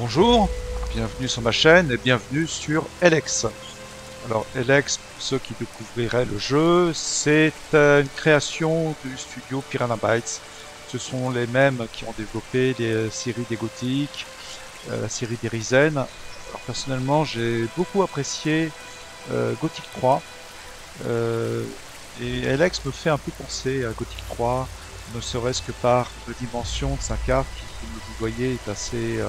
Bonjour, bienvenue sur ma chaîne et bienvenue sur Elex. Alors Elex, pour ceux qui découvriraient le jeu, c'est une création du studio Piranha Bytes. Ce sont les mêmes qui ont développé les séries des Gothic, la série des Risen. Alors personnellement, j'ai beaucoup apprécié Gothic 3 et Elex me fait un peu penser à Gothic 3, ne serait-ce que par la dimension de sa carte qui, comme vous voyez, est assez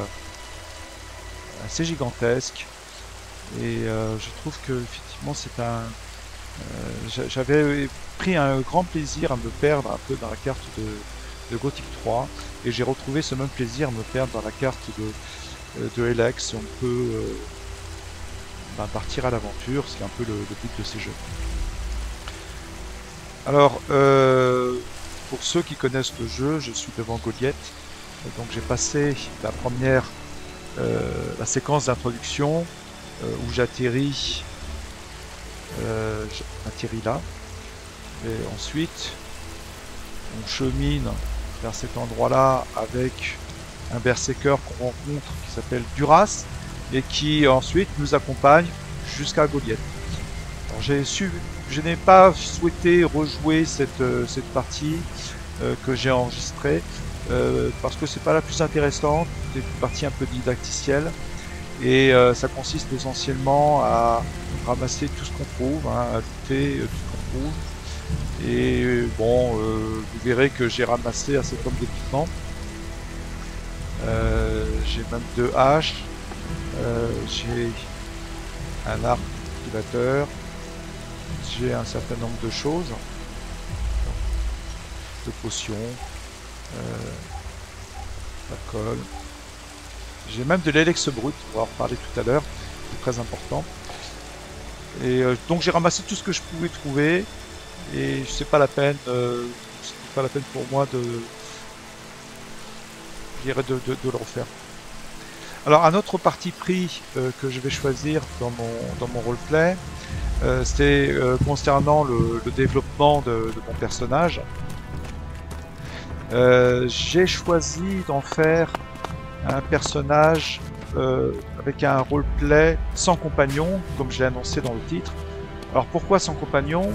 gigantesque. Et je trouve que effectivement c'est j'avais pris un grand plaisir à me perdre un peu dans la carte de Gothic 3 et j'ai retrouvé ce même plaisir à me perdre dans la carte de Elex. On peut partir à l'aventure, c'est un peu le but de ces jeux. Alors pour ceux qui connaissent le jeu, je suis devant Goliath, donc j'ai passé la première la séquence d'introduction où j'atterris là, et ensuite on chemine vers cet endroit là avec un berserker qu'on rencontre qui s'appelle Duras et qui ensuite nous accompagne jusqu'à Goliath. Alors je n'ai pas souhaité rejouer cette partie que j'ai enregistrée parce que c'est pas la plus intéressante, c'est une partie un peu didacticielle. Et ça consiste essentiellement à ramasser tout ce qu'on trouve, hein, à looter tout ce qu'on trouve. Et bon, vous verrez que j'ai ramassé un certain nombre d'équipements. J'ai même 2 haches, j'ai un arc cultivateur, j'ai un certain nombre de choses, de potions, la colle. J'ai même de l'Elex brut, on va en reparler tout à l'heure, c'est très important. Et donc j'ai ramassé tout ce que je pouvais trouver, et c'est pas la peine, pour moi de le refaire. Alors un autre parti pris que je vais choisir dans mon roleplay, c'est concernant le développement de mon personnage. J'ai choisi d'en faire un personnage avec un roleplay sans compagnon, comme je l'ai annoncé dans le titre. Alors pourquoi sans compagnon?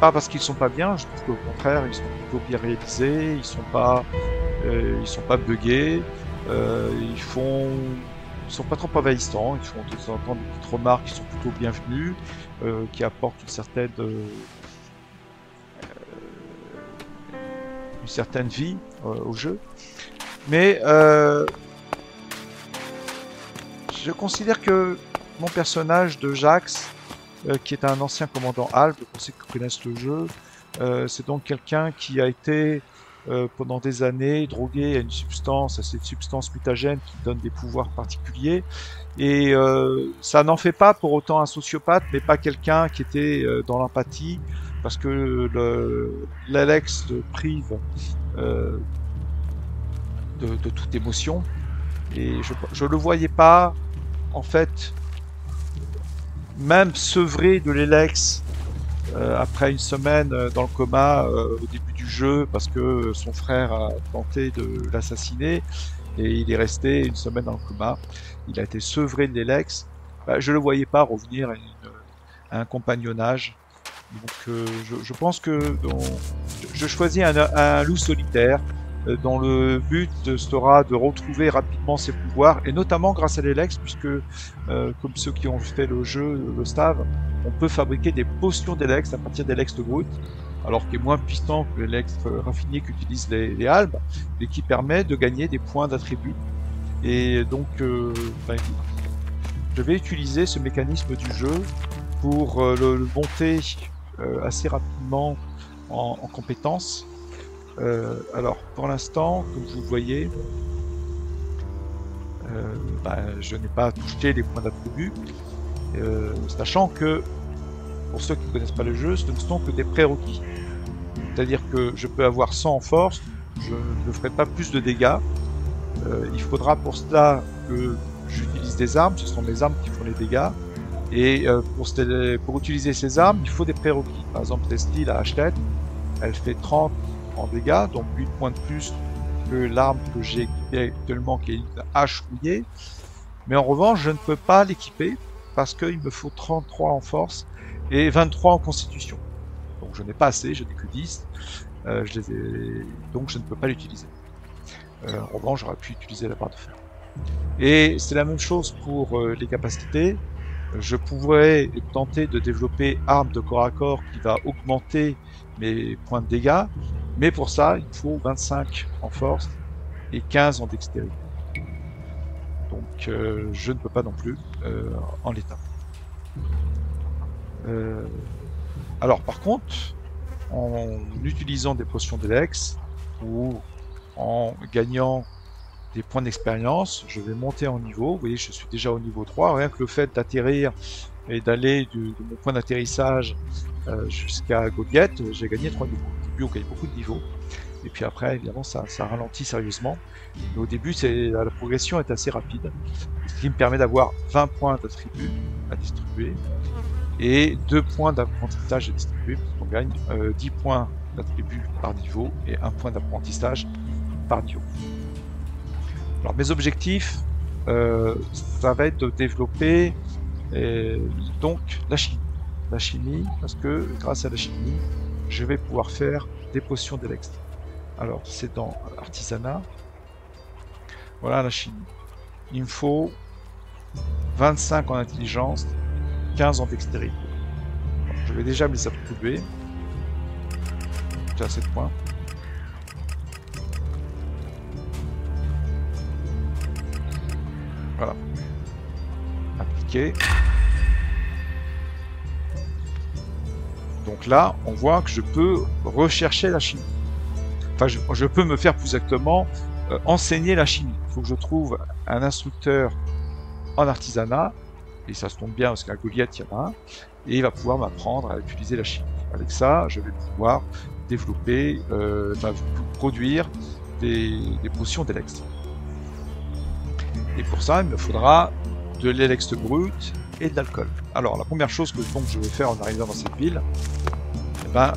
Pas parce qu'ils sont pas bien, je trouve qu'au contraire ils sont plutôt bien réalisés, ils sont pas buggés, ils sont pas trop envahissants, ils font de temps en temps des petites remarques qui sont plutôt bienvenues, qui apportent une certaine vie au jeu. Mais je considère que mon personnage de Jax, qui est un ancien commandant ALB, pour ceux qui connaissent le jeu, c'est donc quelqu'un qui a été pendant des années drogué à cette substance mutagène qui donne des pouvoirs particuliers. Et ça n'en fait pas pour autant un sociopathe, mais pas quelqu'un qui était dans l'empathie, parce que l'Elex prive de toute émotion. Et je le voyais pas, en fait, même sevré de l'Elex après une semaine dans le coma au début du jeu parce que son frère a tenté de l'assassiner et il est resté une semaine dans le coma. Il a été sevré de l'Elex. Je le voyais pas revenir à un compagnonnage. Donc je pense que je choisis un loup solitaire dont le but sera de retrouver rapidement ses pouvoirs, et notamment grâce à l'Elex, puisque, comme ceux qui ont fait le jeu le savent, on peut fabriquer des potions d'Elex à partir d'Elex brut, alors qui est moins puissant que l'Elex raffiné qu'utilisent les Albes, et qui permet de gagner des points d'attribut. Et donc, je vais utiliser ce mécanisme du jeu pour le monter assez rapidement en compétences. Alors pour l'instant, comme vous le voyez, je n'ai pas touché les points d'attribut, sachant que pour ceux qui ne connaissent pas le jeu, ce ne sont que des prérequis. C'est-à-dire que je peux avoir 100 en force, je ne ferai pas plus de dégâts. Il faudra pour cela que j'utilise des armes, ce sont mes armes qui font les dégâts. Et pour utiliser ces armes, il faut des prérequis. Par exemple, Leslie, la hachette, elle fait 30 en dégâts, donc 8 points de plus que l'arme que j'ai équipée actuellement, qui est une hache rouillée. Mais en revanche, je ne peux pas l'équiper parce qu'il me faut 33 en force et 23 en constitution. Donc je n'ai pas assez, je n'ai que 10. Donc je ne peux pas l'utiliser. En revanche, j'aurais pu utiliser la barre de fer. Et c'est la même chose pour les capacités. Je pourrais tenter de développer arme de corps à corps qui va augmenter mes points de dégâts, mais pour ça, il faut 25 en force et 15 en dextérité. Donc je ne peux pas non plus en l'état. Alors par contre, en utilisant des potions d'Elex ou en gagnant des points d'expérience, je vais monter en niveau. Vous voyez, je suis déjà au niveau 3. Rien que le fait d'atterrir et d'aller de mon point d'atterrissage jusqu'à Goliath, j'ai gagné 3 niveaux. Au début, on gagne beaucoup de niveaux. Et puis après, évidemment, ça ralentit sérieusement. Mais au début, la progression est assez rapide. Ce qui me permet d'avoir 20 points d'attribut à distribuer et 2 points d'apprentissage à distribuer. On gagne 10 points d'attribut par niveau et 1 point d'apprentissage par niveau. Alors mes objectifs, ça va être de développer donc la chimie. La chimie, parce que grâce à la chimie, je vais pouvoir faire des potions d'Elex. Alors c'est dans artisanat. Voilà la chimie. Il me faut 25 en intelligence, 15 en dextérité. Alors, je vais déjà me les attribuer. J'ai 7 points. Voilà. Appliquer. Donc là, on voit que je peux rechercher la chimie. Enfin, je peux me faire plus exactement enseigner la chimie. Il faut que je trouve un instructeur en artisanat, et ça se tombe bien parce qu'à Goliath, il y en a un, et il va pouvoir m'apprendre à utiliser la chimie. Avec ça, je vais pouvoir développer, produire des potions d'Elex. Et pour ça, il me faudra de l'Elex brut et de l'alcool. Alors, la première chose que donc, je vais faire en arrivant dans cette ville, eh ben,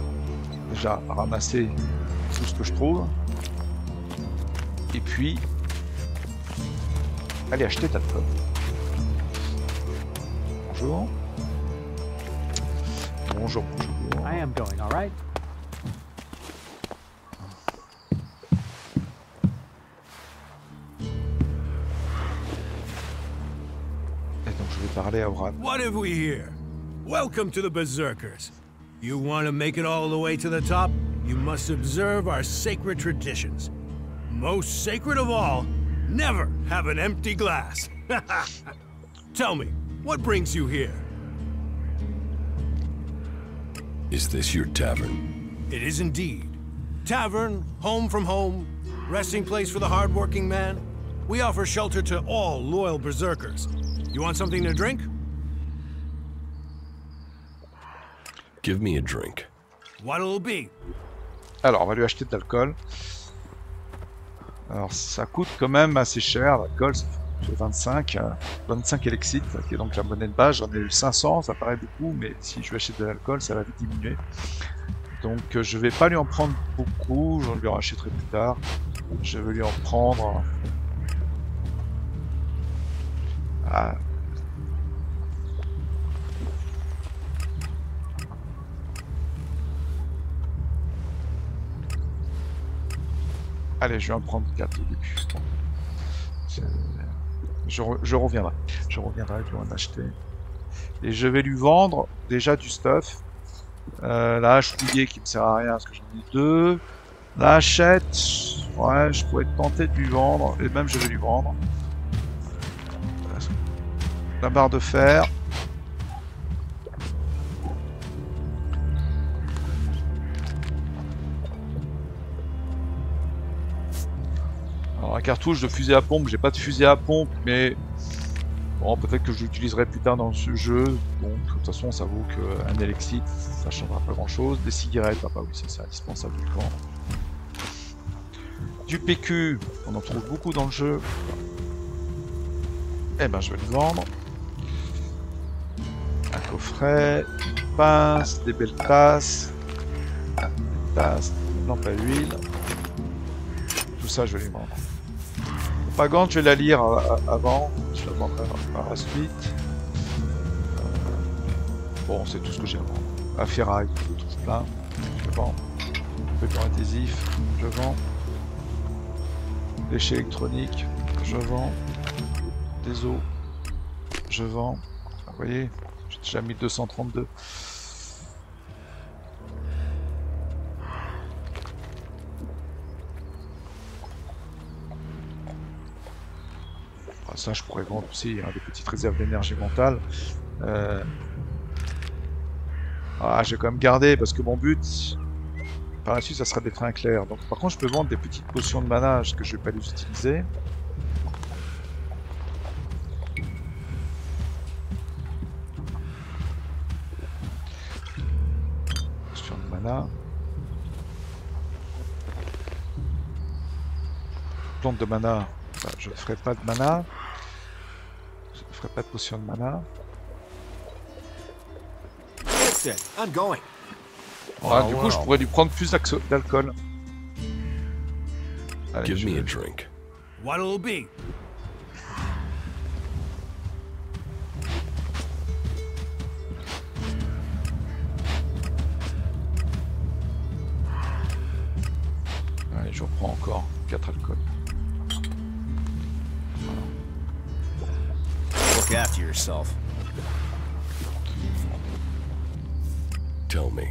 déjà ramasser tout ce que je trouve, et puis aller acheter de l'alcool. Bonjour. Bonjour, bonjour. I am going, all right? Et donc je vais parler à Oran. What have we here? Welcome to the Berserkers. You want to make it all the way to the top? You must observe our sacred traditions. Most sacred of all, never have an empty glass. Tell me, what brings you here? Is this your tavern? It is indeed. Tavern, home from home, resting place for the hard-working man. We offer shelter to all loyal Berserkers. You want something to drink? Give me a drink. What'll it be? Alors, on va lui acheter de l'alcool. Alors, ça coûte quand même assez cher, l'alcool, ça fait 25 élexites, qui est donc la monnaie de base. J'en ai eu 500, ça paraît beaucoup, mais si je lui achète de l'alcool, ça va vite diminuer. Donc, je vais pas lui en prendre beaucoup, je lui en rachèterai plus tard. Je vais lui en prendre... Allez, je vais en prendre 4 au début. Je reviendrai. Je reviendrai pour en acheter. Et je vais lui vendre déjà du stuff. La hache fouillée qui me sert à rien parce que j'en ai 2. La hachette, ouais, je pourrais tenter de lui vendre. Et même je vais lui vendre. La barre de fer. Alors la cartouche de fusil à pompe, j'ai pas de fusil à pompe, mais bon, peut-être que je l'utiliserai plus tard dans ce jeu. Donc de toute façon, ça vaut qu'un élixir, ça changera pas grand-chose. Des cigarettes, ah bah oui, c'est indispensable de le vendre. Du PQ, on en trouve beaucoup dans le jeu. Eh ben, je vais le vendre. Un coffret, une pince, des belles tasses, une tasse, une lampe à huile. Tout ça, je vais les vendre. propagande, je vais la lire avant. Je la vendrai par la suite. Bon, c'est tout ce que j'ai à vendre. À ferraille, je trouve plein. Je vends. Ruban adhésif, je vends. Déchets électroniques, je vends. Des os, je vends. Vous voyez, j'ai déjà mis 232. Ça, je pourrais vendre aussi des petites réserves d'énergie mentale. Je vais quand même garder parce que mon but, par la suite, ça sera d'être un clair. Donc, par contre, je peux vendre des petites potions de mana que je ne vais pas les utiliser. Potions de mana. Plante de mana. Je ne ferai pas de mana. Je ne ferai pas de potion de mana. I'm going. Du coup, je pourrais lui prendre plus d'alcool. Give me a drink. What'll it be? Allez, je reprends encore 4 alcools. Look after yourself. Tell me.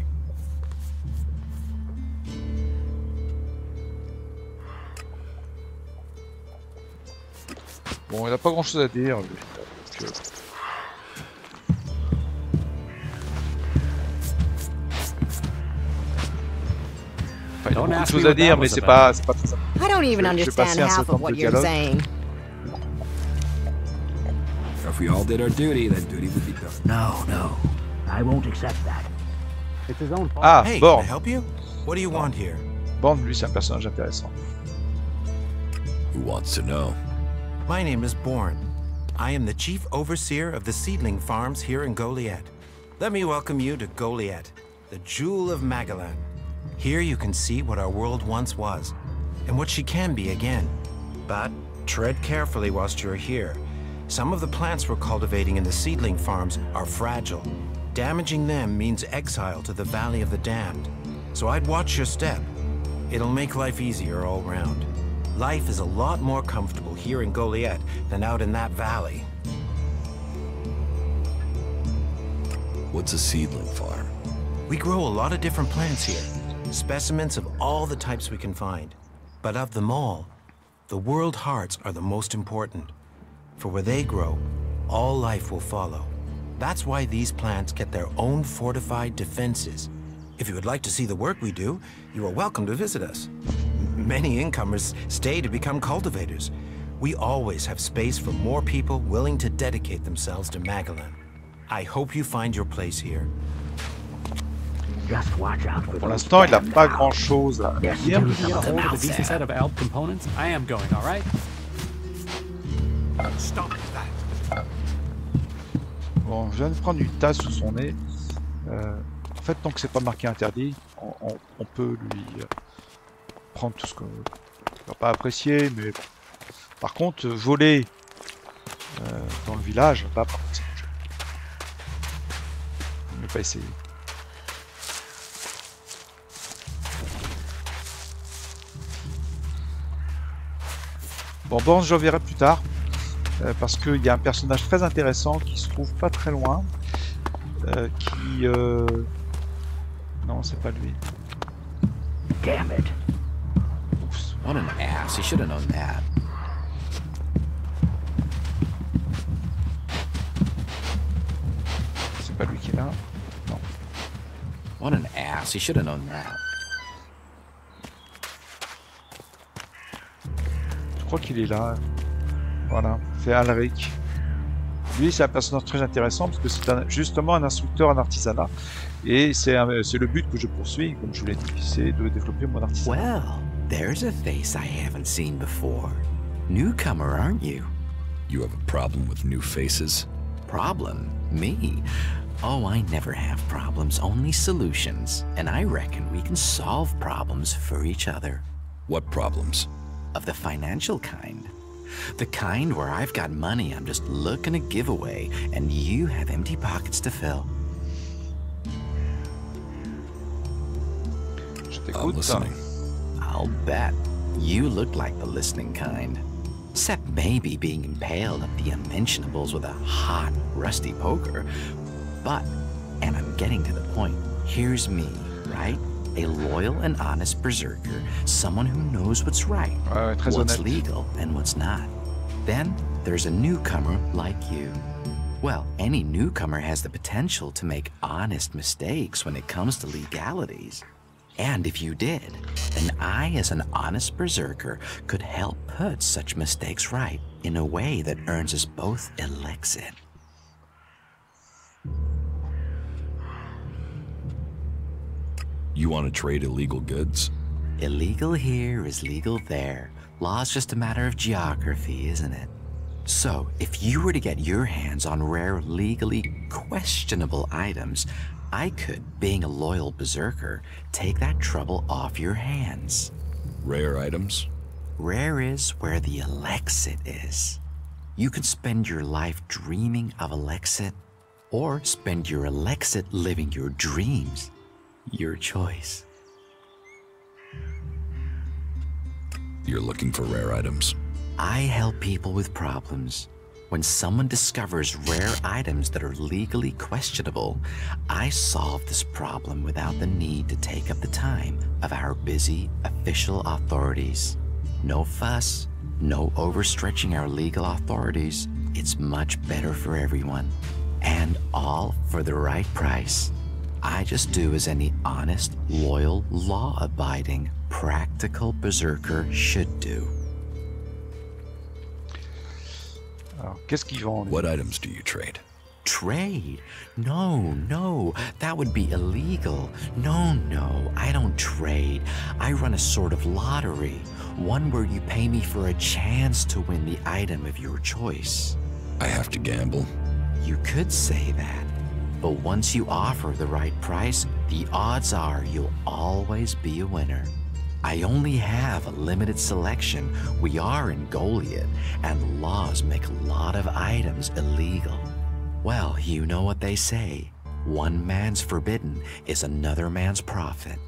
Bon, il n'a pas grand chose à dire, lui. Donc, enfin, il a beaucoup de choses à dire, mais c'est pas très important. I don't even Je vais understand passer un half certain of what nombre de you're dialogues. saying. If we all did our duty, then duty would be done. No. I won't accept that. It's his own fault. Ah, Hey, can I Born. help you? What do you want here? Born, lui, c'est un personnage intéressant. Who wants to know? My name is Born. I am the chief overseer of the seedling farms here in Goliad. Let me welcome you to Goliad, the jewel of Magalan. Here you can see what our world once was, and what she can be again. But tread carefully whilst you're here. Some of the plants we're cultivating in the seedling farms are fragile. Damaging them means exile to the Valley of the Damned. So I'd watch your step. It'll make life easier all round. Life is a lot more comfortable here in Goliad than out in that valley. What's a seedling farm? We grow a lot of different plants here, specimens of all the types we can find. But of them all, the world hearts are the most important. For where they grow, all life will follow. That's why these plants get their own fortified defenses. If you would like to see the work we do, you are welcome to visit us. Many incomers stay to become cultivators. We always have space for more people willing to dedicate themselves to Magalan. I hope you find your place here. Just watch out for Pour those l'instant, il n'a damn pas valves. grand-chose à Yes, dire. do Get a something hold of out a decent there. set of ALP components? I am going, alright? Stop that. Bon, je viens de prendre une tasse sous son nez. En fait, tant que c'est pas marqué interdit, on peut lui prendre tout ce qu'on va pas apprécier, mais bon. Par contre, voler dans le village, bah, par contre, c'est dangereux. On ne peut pas essayer. Bon, bon, je verrai plus tard. Parce qu'il y a un personnage très intéressant qui se trouve pas très loin. Non, c'est pas lui. Damn it. Oups. What an ass. He should have known that. C'est pas lui qui est là. Non. What an ass. He should have known that. Je crois qu'il est là. Voilà, c'est Alric. Lui, c'est un personnage très intéressant parce que c'est justement un instructeur en artisanat. Et c'est le but que je poursuis, comme je vous l'ai dit, c'est de développer mon artisanat. Well, there's a face I haven't seen before. Newcomer, aren't you? You have a problem with new faces? Problem? Me? Oh, I never have problems, only solutions. And I reckon we can solve problems for each other. What problems? Of the financial kind. The kind where I've got money I'm just looking to give away, and you have empty pockets to fill. Je I'm t'écoute. listening. I'll bet. You look like the listening kind. Except maybe being impaled at the unmentionables with a hot, rusty poker. But, and I'm getting to the point, here's me, right? A loyal and honest berserker, someone who knows what's right, Très what's honnête. legal and what's not. Then there's a newcomer like you. Well, any newcomer has the potential to make honest mistakes when it comes to legalities. And if you did, then I, as an honest berserker, could help put such mistakes right in a way that earns us both elixir. You want to trade illegal goods? Illegal here is legal there. Law's just a matter of geography, isn't it? So, if you were to get your hands on rare, legally questionable items, I could, being a loyal berserker, take that trouble off your hands. Rare items? Rare is where the elixir is. You can spend your life dreaming of elixir, or spend your elixir living your dreams. Your choice. You're looking for rare items. I help people with problems. When someone discovers rare items that are legally questionable, I solve this problem without the need to take up the time of our busy official authorities. No fuss, no overstretching our legal authorities. It's much better for everyone. And all for the right price. I just do as any honest, loyal, law-abiding, practical berserker should do. Alors, qu'est-ce qu'ils vendent? What items do you trade? Trade? No, that would be illegal. No, I don't trade. I run a sort of lottery, one where you pay me for a chance to win the item of your choice. I have to gamble. You could say that, but once you offer the right price, the odds are you'll always be a winner. I only have a limited selection. We are in Goliath, and laws make a lot of items illegal. Well, you know what they say. One man's forbidden is another man's profit.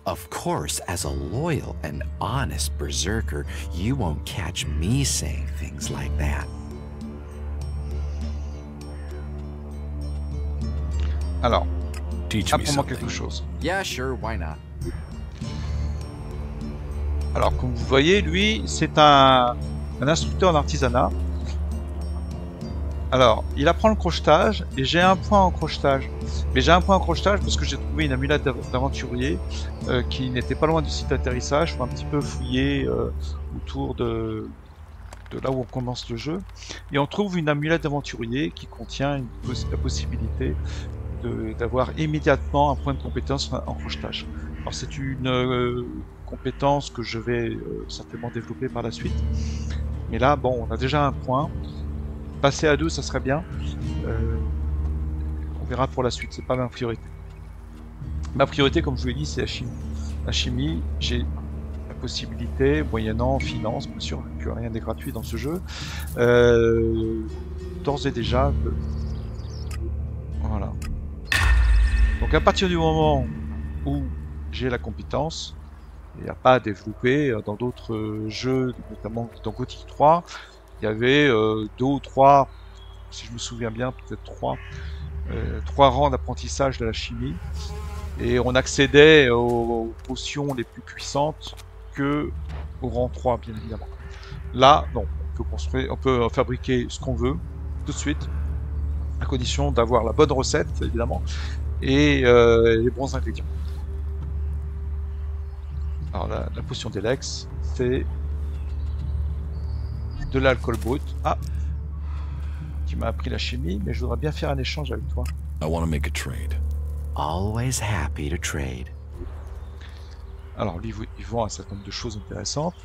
Of course, as a loyal and honest berserker, you won't catch me saying things like that. Alors, Teach me apprends-moi quelque something. chose. Yeah, sure, why not? Alors, comme vous voyez, lui, c'est un instructeur d'artisanat. Alors, il apprend le crochetage, et j'ai un point en crochetage. Mais j'ai un point en crochetage parce que j'ai trouvé une amulette d'aventurier qui n'était pas loin du site d'atterrissage. Il faut un petit peu fouiller autour de là où on commence le jeu. Et on trouve une amulette d'aventurier qui contient la possibilité d'avoir immédiatement un point de compétence en crochetage. Alors, c'est une compétence que je vais certainement développer par la suite. Mais là, bon, on a déjà un point. Passer à 2, ça serait bien. On verra pour la suite, c'est pas ma priorité. Ma priorité, comme je vous l'ai dit, c'est la chimie. La chimie, j'ai la possibilité, moyennant finance, bien sûr, que rien n'est gratuit dans ce jeu, d'ores et déjà, voilà. Donc à partir du moment où j'ai la compétence, il n'y a pas à développer dans d'autres jeux, notamment dans Gothic 3, il y avait 2 ou 3, si je me souviens bien, peut-être 3 rangs d'apprentissage de la chimie, et on accédait aux potions les plus puissantes que au rang 3, bien évidemment. Là, non, on peut fabriquer ce qu'on veut tout de suite, à condition d'avoir la bonne recette, évidemment, et les bons ingrédients. Alors la potion d'Elex, c'est de l'alcool brut. Ah, tu m'as appris la chimie, mais je voudrais bien faire un échange avec toi. I want to make a trade. Always happy to trade. Alors lui, il vend un certain nombre de choses intéressantes.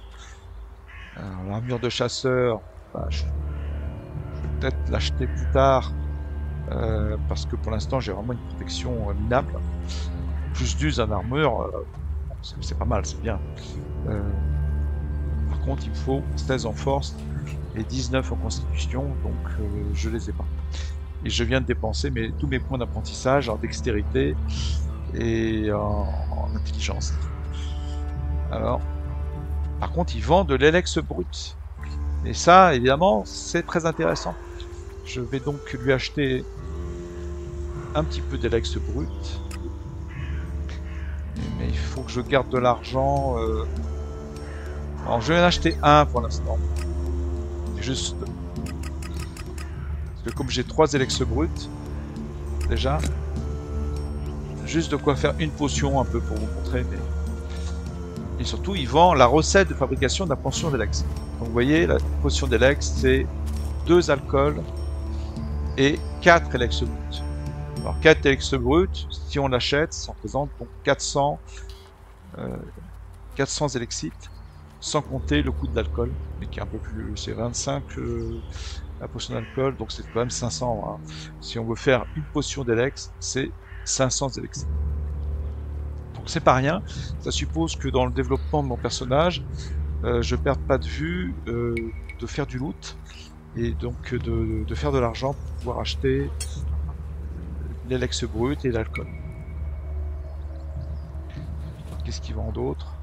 Alors l'armure de chasseur, bah, je vais peut-être l'acheter plus tard, parce que pour l'instant j'ai vraiment une protection minable. Plus d'use en armure, c'est pas mal, c'est bien. Par contre, il me faut 16 en force et 19 en constitution, donc je les ai pas. Et je viens de dépenser tous mes points d'apprentissage en dextérité et en intelligence. Alors, par contre, il vend de l'élex brut. Et ça, évidemment, c'est très intéressant. Je vais donc lui acheter un petit peu d'élex brut. Mais il faut que je garde de l'argent. Alors, je vais en acheter un pour l'instant. Juste. Parce que comme j'ai 3 élex bruts, déjà, juste de quoi faire une potion un peu pour vous montrer. Mais... Et surtout, il vend la recette de fabrication de la potion d'élex. Donc vous voyez, la potion d'élex, c'est 2 alcools et 4 élex bruts. Alors 4 élex bruts, si on l'achète, ça représente donc 400 élexites, sans compter le coût de l'alcool, mais qui est un peu plus, c'est 25 la potion d'alcool, donc c'est quand même 500. Hein. Si on veut faire une potion d'élex, c'est 500 élexites. Donc c'est pas rien. Ça suppose que dans le développement de mon personnage, je ne perde pas de vue de faire du loot et donc de faire de l'argent pour pouvoir acheter l'élex brut et l'alcool. Qu'est-ce qu'ils vendent d'autre?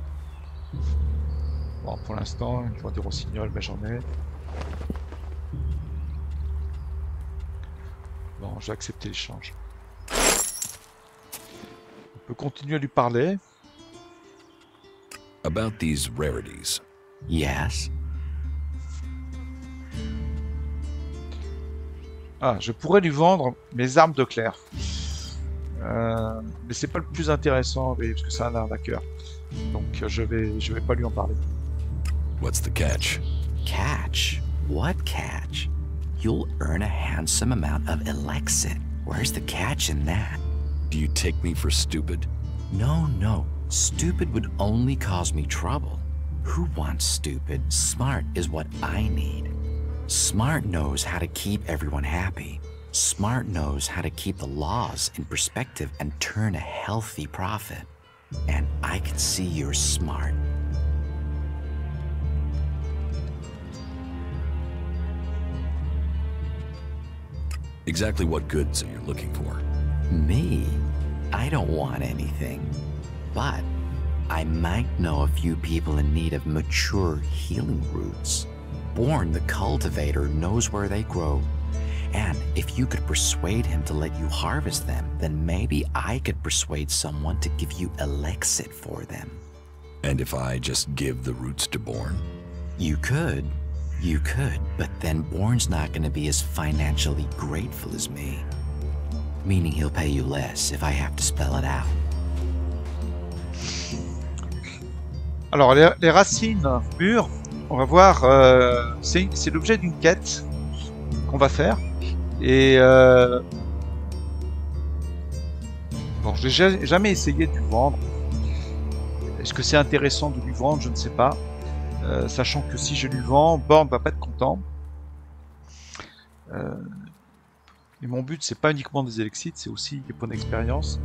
Bon, pour l'instant, ils vendent des rossignols, mais j'en ai. Bon, j'ai accepté l'échange. On peut continuer à lui parler. About these rarities. Yes? Ah, je pourrais lui vendre mes armes de clair. Mais c'est pas le plus intéressant, parce que c'est un arnaqueur. Donc je vais pas lui en parler. What's the catch? Catch? What catch? You'll earn a handsome amount of elixir. Where's the catch in that? Do you take me for stupid? No, no. Stupid would only cause me trouble. Who wants stupid? Smart is what I need. Smart knows how to keep everyone happy. Smart knows how to keep the laws in perspective and turn a healthy profit. And I can see you're smart. Exactly what goods are you looking for? Me? I don't want anything. But I might know a few people in need of mature healing roots. Born the cultivator knows where they grow. And if you could persuade him to let you harvest them, then maybe I could persuade someone to give you elixir for them. And if I just give the roots to Born? You could, but then Born's not going to be as financially grateful as me. Meaning he'll pay you less if I have to spell it out. Alors les racines mûres, on va voir, c'est l'objet d'une quête qu'on va faire. Et bon, je n'ai jamais essayé de lui vendre. Est-ce que c'est intéressant de lui vendre? Je ne sais pas. Sachant que si je lui vends, Born va pas être content. Et mon but, c'est pas uniquement des élexites, c'est aussi des points d'expérience.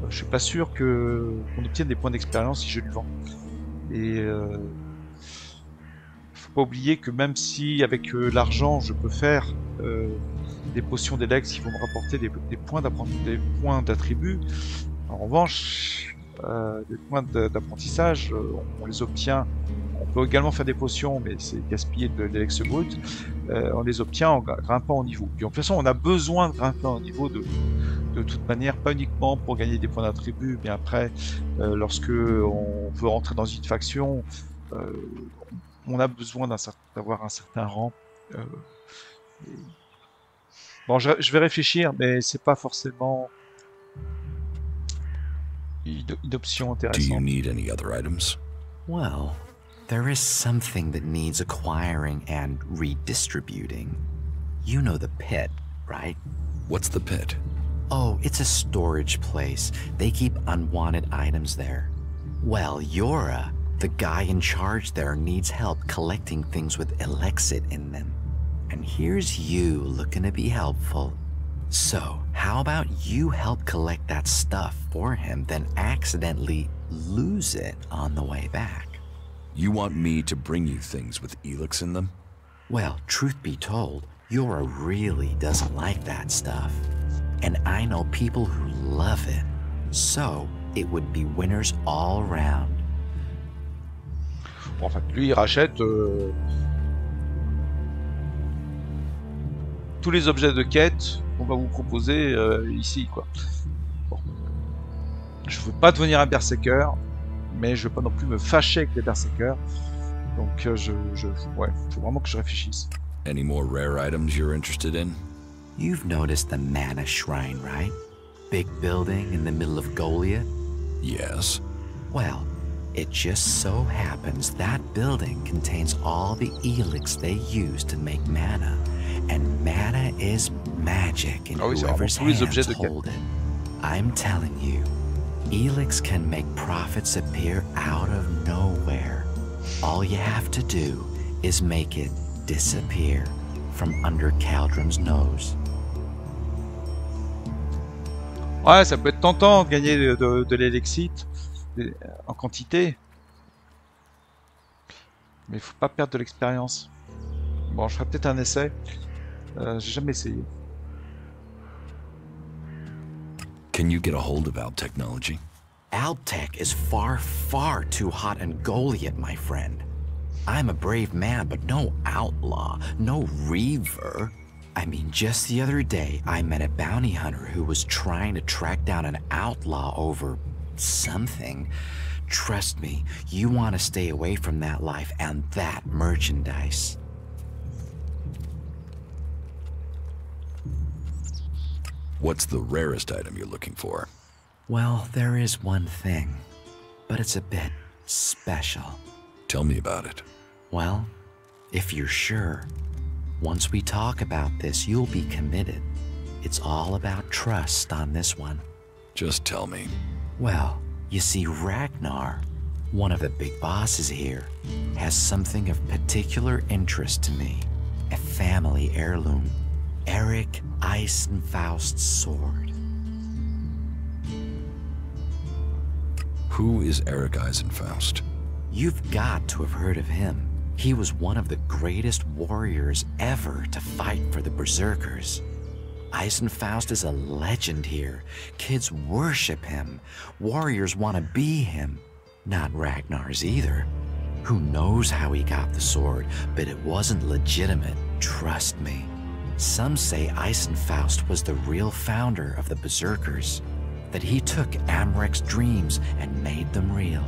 Je suis pas sûr qu'on obtienne des points d'expérience si je lui vends. Et faut pas oublier que même si avec l'argent je peux faire des potions d'élex qui vont me rapporter des points d'attribut, en revanche des points d'apprentissage on les obtient. On peut également faire des potions, mais c'est gaspiller de l'élex brut. On les obtient en grimpant au niveau. Et de toute façon, on a besoin de grimper au niveau de toute manière, pas uniquement pour gagner des points d'attribut, mais après, lorsque on veut rentrer dans une faction, on a besoin d'avoir un certain rang. Bon, je vais réfléchir, mais c'est pas forcément une option Do intéressante. you need any other items? Well, there is something that needs acquiring and redistributing. You know the pit, right? What's the pit? Oh, it's a storage place. They keep unwanted items there. Well, Yora, the guy in charge there, needs help collecting things with elixir in them. And here's you looking to be helpful. So, how about you help collect that stuff for him, then accidentally lose it on the way back? You want me to bring you things with Elix in them? Well, truth be told, Yora really doesn't like that stuff. And I know people who love it. So, it would be winners all round. Bon, en fait, lui, il rachète tous les objets de quête qu'on va vous proposer ici, quoi. Bon. Je veux pas devenir un berserker, mais je veux pas non plus me fâcher avec les berserkers. Donc, ouais, faut vraiment que je réfléchisse. Any more rare items you're interested in? You've noticed the Mana Shrine, right? Big building in the middle of Goliath? Yes. Well, it just so happens that building contains all the elixir they use to make mana. And mana is magic in whoever's hands hold it. I'm telling you, elixir can make profits appear out of nowhere. All you have to do is make it disappear from under Caldrum's nose. Ouais, ça peut être tentant de gagner de l'élixite en quantité. Mais il faut pas perdre de l'expérience. Bon, je ferai peut-être un essai. J'ai jamais essayé. Can you get a hold of Alb technology? Albtech is far, far too hot in Goliath, my friend. I'm a brave man, but no outlaw, no reaver. I mean, just the other day, I met a bounty hunter who was trying to track down an outlaw over something. Trust me, you want to stay away from that life and that merchandise. What's the rarest item you're looking for? Well, there is one thing, but it's a bit special. Tell me about it. Well, if you're sure, once we talk about this, you'll be committed. It's all about trust on this one. Just tell me. Well, you see, Ragnar, one of the big bosses here, has something of particular interest to me. A family heirloom. Eric Eisenfaust's sword. Who is Eric Eisenfaust? You've got to have heard of him. He was one of the greatest warriors ever to fight for the Berserkers. Eisenfaust is a legend here. Kids worship him. Warriors want to be him. Not Ragnar's either. Who knows how he got the sword, but it wasn't legitimate, trust me. Some say Eisenfaust was the real founder of the Berserkers, that he took Amrek's dreams and made them real.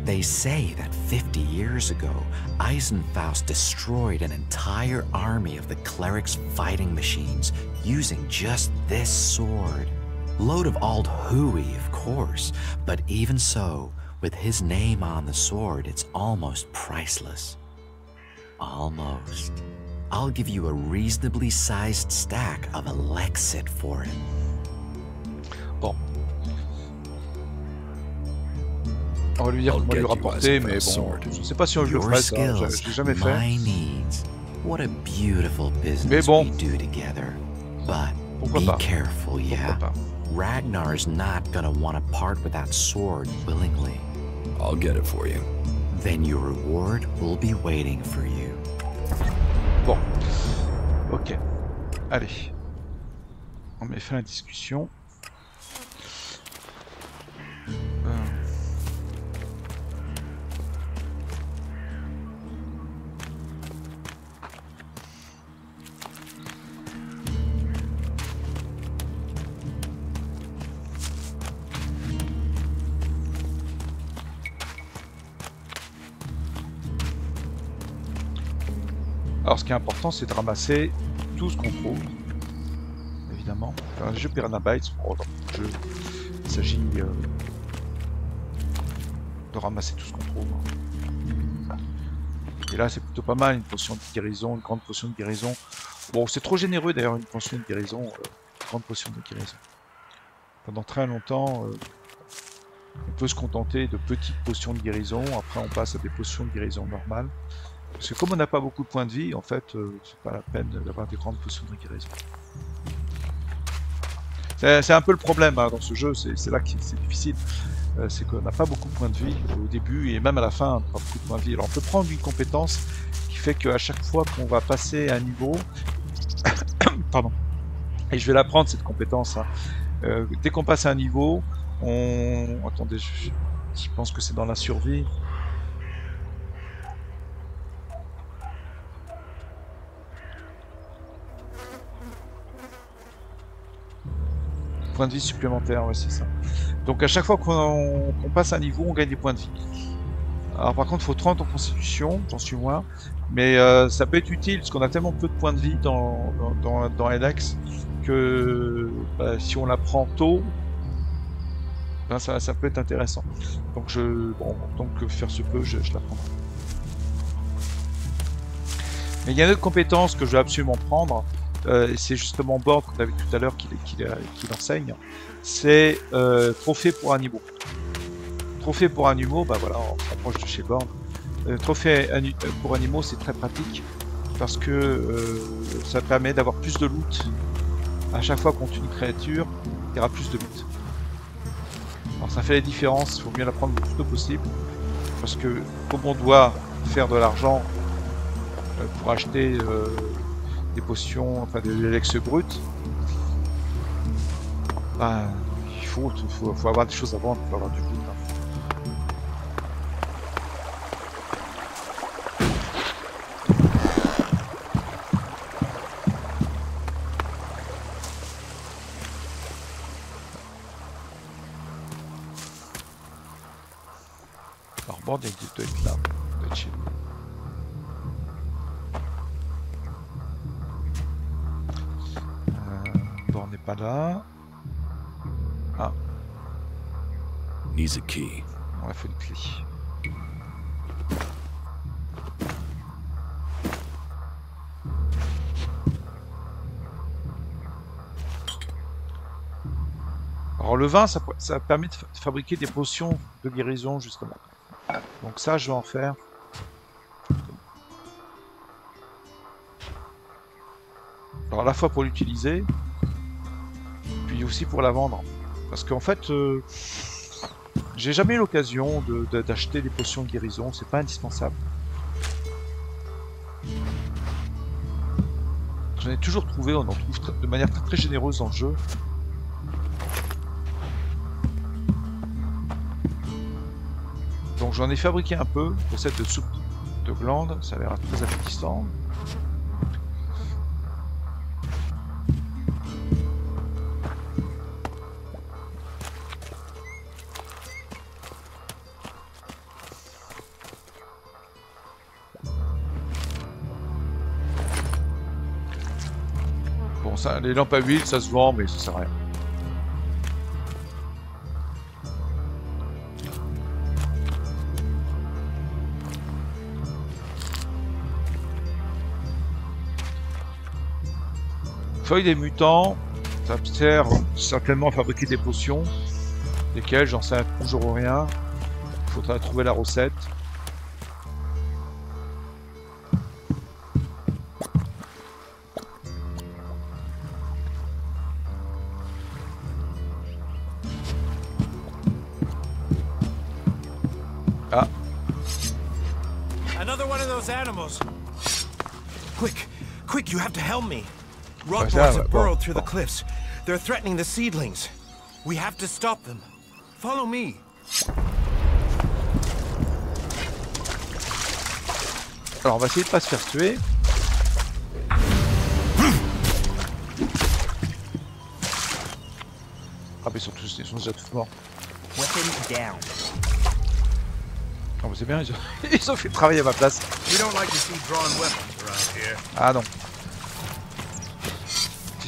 They say that 50 years ago, Eisenfaust destroyed an entire army of the clerics' fighting machines using just this sword. Load of old hooey, of course, but even so, with his name on the sword, it's almost priceless. Almost. I'll give you a reasonably sized stack of Alexit for it. Bon. On va lui dire comment lui rapporter, mais bon, je sais pas si je le ferai ça, je l'ai jamais fait. What a beautiful business we do together. But be careful, yeah. Ragnar's not gonna want to part with that sword willingly. I'll get it for you. Then your reward will be waiting for you. Bon. Ok. Allez. On met fin à la discussion. Alors ce qui est important, c'est de ramasser tout ce qu'on trouve, évidemment. Dans le jeu Piranha Bytes, il s'agit de ramasser tout ce qu'on trouve. Et là c'est plutôt pas mal, une potion de guérison, une grande potion de guérison. Bon, c'est trop généreux d'ailleurs, une potion de guérison, une grande potion de guérison. Pendant très longtemps, on peut se contenter de petites potions de guérison, après on passe à des potions de guérison normales. Parce que comme on n'a pas beaucoup de points de vie, en fait, c'est pas la peine d'avoir des grandes potions de guérison. C'est un peu le problème hein, dans ce jeu, c'est là que c'est difficile. C'est qu'on n'a pas beaucoup de points de vie au début et même à la fin, on n'a pas beaucoup de points de vie. Alors on peut prendre une compétence qui fait qu'à chaque fois qu'on va passer un niveau, pardon, et je vais l'apprendre cette compétence, hein. Dès qu'on passe un niveau, attendez, je pense que c'est dans la survie. Points de vie supplémentaires, ouais, c'est ça. Donc à chaque fois qu'on passe un niveau, on gagne des points de vie. Alors par contre, il faut 30 en constitution, j'en suis moins. Mais ça peut être utile, parce qu'on a tellement peu de points de vie dans LX que si on la prend tôt, ben, ça peut être intéressant. Donc tant que faire se peut, je la prendrai. Mais il y a une autre compétence que je veux absolument prendre, c'est justement Born, qu'on a vu tout à l'heure, qu'il enseigne. C'est trophée pour animaux. Trophée pour animaux, bah voilà, on s'approche de chez Born. Trophée pour animaux, c'est très pratique parce que ça permet d'avoir plus de loot. À chaque fois qu'on tue une créature, il y aura plus de loot. Alors ça fait la différence, il faut bien la prendre le plus tôt possible parce que comme on doit faire de l'argent pour acheter des potions, enfin des Lex brutes, ben, il faut avoir des choses à vendre pour avoir du loot. Il doit être là, il doit être chez nous. Bon, on n'est pas là. Ah. Needs a key. Ouais, il faut une clé. Alors le vin, ça permet de fabriquer des potions de guérison justement. Donc ça, je vais en faire. Alors à la fois pour l'utiliser, puis aussi pour la vendre. Parce qu'en fait, j'ai jamais eu l'occasion d'acheter des potions de guérison, c'est pas indispensable. J'en ai toujours trouvé, on en trouve de manière très généreuse dans le jeu. Donc j'en ai fabriqué un peu, recette de soupe de glande, ça a l'air très appétissant. Bon, ça, les lampes à huile, ça se vend, mais ça sert à rien. Feuille des mutants, ça sert certainement à fabriquer des potions, lesquelles j'en sais toujours rien. Il faudra trouver la recette. Ah. Another one of those animals. Quick, you have to help me. Rock ça, boars have burrowed through the bon. cliffs. They're threatening the seedlings. We have to stop them. Follow me. Alors on va essayer de pas se faire tuer. Ah mais ils sont déjà tous morts. Weapons down. Oh, bah, c'est bien, ils ont fait travailler à ma place. We don't like to see drawn weapons around here. Ah non.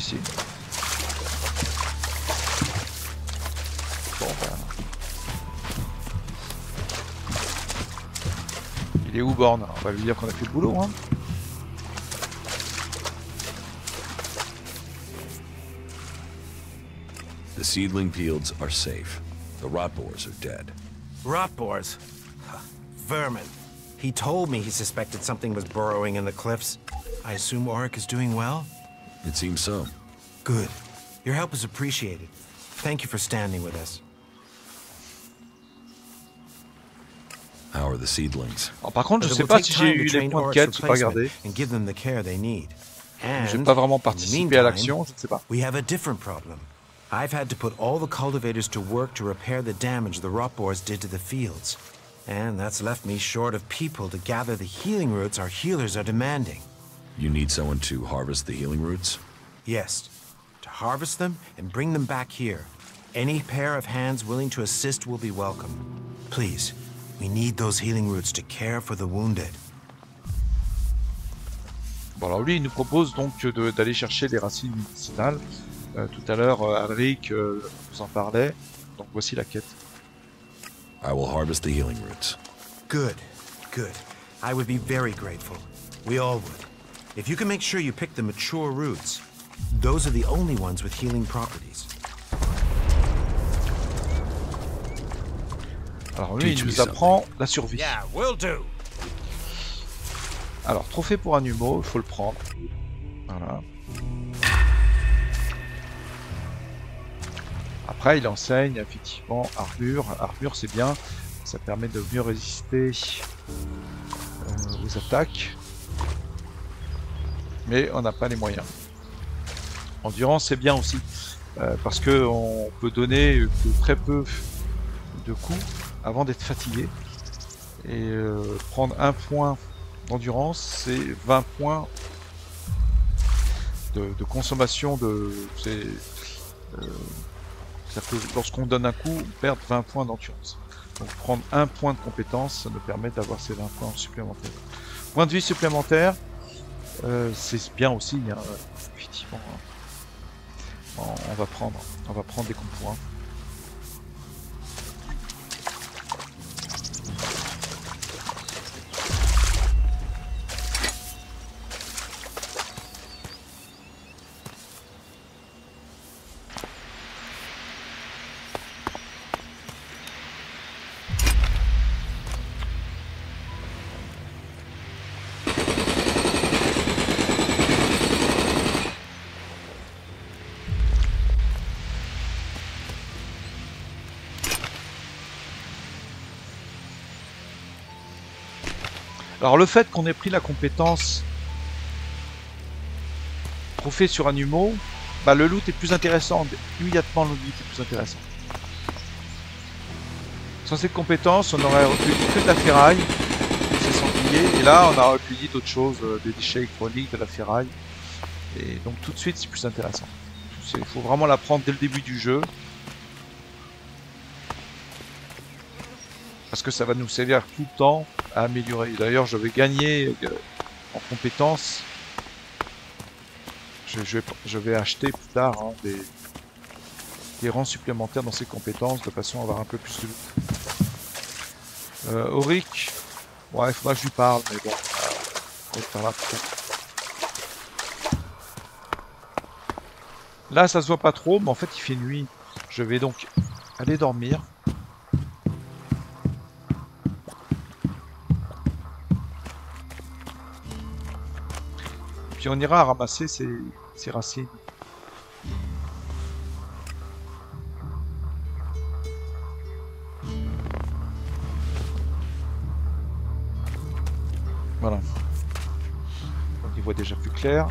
Si. Bon bah. Il est où Born? On va lui dire qu'on a fait le boulot, hein. The seedling fields are safe. The rot boars are dead. Rot boars. Vermin. He told me he suspected something was burrowing in the cliffs. I assume Auric is doing well? It seems so. Good. Your help is appreciated. Thank you for standing with us. How are the seedlings? Alors, par contre, je But sais it will pas take si time j'ai to eu les train points de Oryx quête, j'ai pas replacement regardé. and give them the care they need. J'ai And pas vraiment in the participé à meantime, l'action, je ne sais pas. we have a different problem. I've had to put all the cultivators to work to repair the damage the rot boars did to the fields. And that's left me short of people to gather the healing roots our healers are demanding. You need someone to harvest the healing roots? Yes, to harvest them and bring them back here. Any pair of hands willing to assist will be welcome. Please, we need those healing roots to care for the wounded. Bon, alors lui, il nous propose donc d'aller chercher les racines médicinales. Tout à l'heure, Alric vous en parlait. Donc voici la quête. I will harvest the healing roots. Good, good. I would be very grateful. We all would. If you can make sure you pick the mature roots, those are the only ones with healing properties. Alors lui, il nous apprend la survie. Yeah, will do. Alors, trophée pour un humeau, il faut le prendre. Voilà. Après, il enseigne effectivement armure. Armure, c'est bien. Ça permet de mieux résister aux attaques. Mais on n'a pas les moyens. Endurance, c'est bien aussi. Parce qu'on peut donner que très peu de coups avant d'être fatigué. Et prendre un point d'endurance, c'est 20 points de consommation de... C'est-à-dire que lorsqu'on donne un coup, on perd 20 points d'endurance. Donc prendre un point de compétence, ça nous permet d'avoir ces 20 points supplémentaires. Point de vie supplémentaire, c'est bien aussi, hein, effectivement. On va prendre des points. Alors le fait qu'on ait pris la compétence trophée sur un humeau, bah, le loot est plus intéressant. Immédiatement le loot est plus intéressant. Sans cette compétence, on aurait recueilli que de la ferraille, ces sangliers, et là on a recueilli d'autres choses, des déchets électroniques, de la ferraille. Et donc tout de suite c'est plus intéressant. Il faut vraiment la prendre dès le début du jeu. Parce que ça va nous servir tout le temps à améliorer. D'ailleurs, je vais gagner en compétences. Je vais acheter plus tard hein, des rangs supplémentaires dans ces compétences de façon à avoir un peu plus de loot. Auric, ouais, il faudra que je lui parle, mais bon, on va faire là. Là, ça se voit pas trop, mais en fait, il fait nuit. Je vais donc aller dormir. Puis on ira ramasser ces racines. Voilà. On y voit déjà plus clair.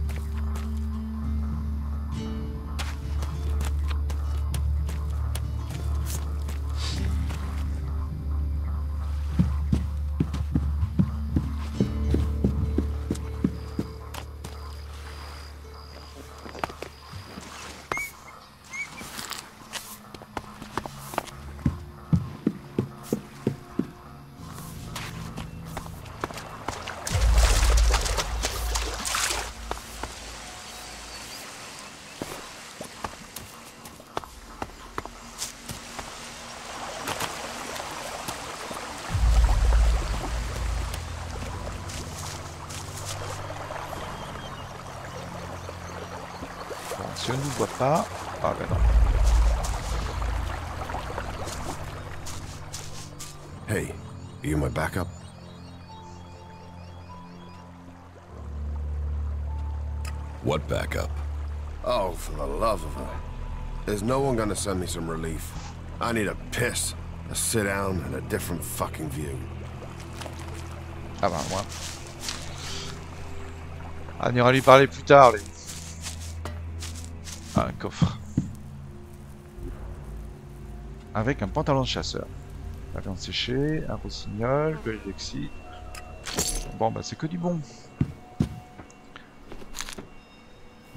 Si on ne nous voit pas... Ah ben non. Hey, are you my backup? What backup? Oh, for the love of her. There's no one gonna send me some relief. I need a piss, a sit down, and a different fucking view. Ah bah moi. Ah, on ira lui parler plus tard, lui. Ah, un coffre. Avec un pantalon de chasseur. La viande séchée, un rossignol, de l'élixir. Bon, bah c'est que du bon.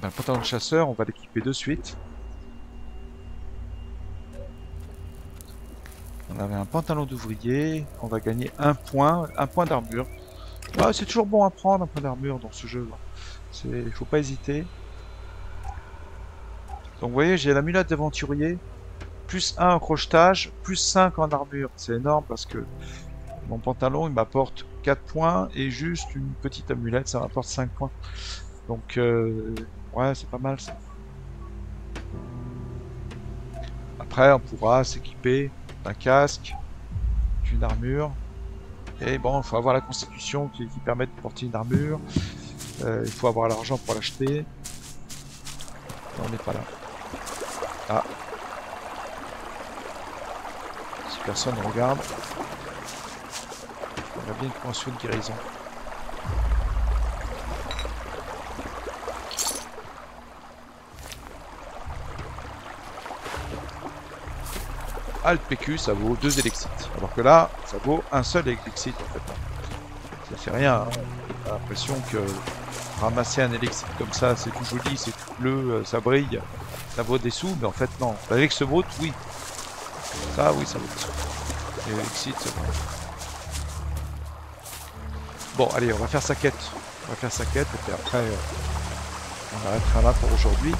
Ben, le pantalon de chasseur, on va l'équiper de suite. On avait un pantalon d'ouvrier. On va gagner un point d'armure. Ah, c'est toujours bon à prendre un point d'armure dans ce jeu. Il faut pas hésiter. Donc vous voyez, j'ai l'amulette d'aventurier. Plus 1 en crochetage, plus 5 en armure. C'est énorme parce que mon pantalon, il m'apporte 4 points et juste une petite amulette, ça m'apporte 5 points. Donc, ouais, c'est pas mal ça. Après, on pourra s'équiper d'un casque, d'une armure. Et bon, il faut avoir la constitution qui permet de porter une armure. Il faut avoir l'argent pour l'acheter. On n'est pas là. Ah. Si personne ne regarde, on a bien une convention de guérison. Ah, le PQ, ça vaut 2 élexites. Alors que là, ça vaut un seul élixite en fait. Ça fait rien. Hein. J'ai l'impression que ramasser un élixite comme ça, c'est tout joli, c'est tout bleu, ça brille, ça vaut des sous, mais en fait non. Avec ce mot, oui. Ça, oui, ça vaut des sous. Et l'élixite, c'est vrai. Bon, allez, on va faire sa quête. On va faire sa quête, et puis après, on arrêtera là pour aujourd'hui.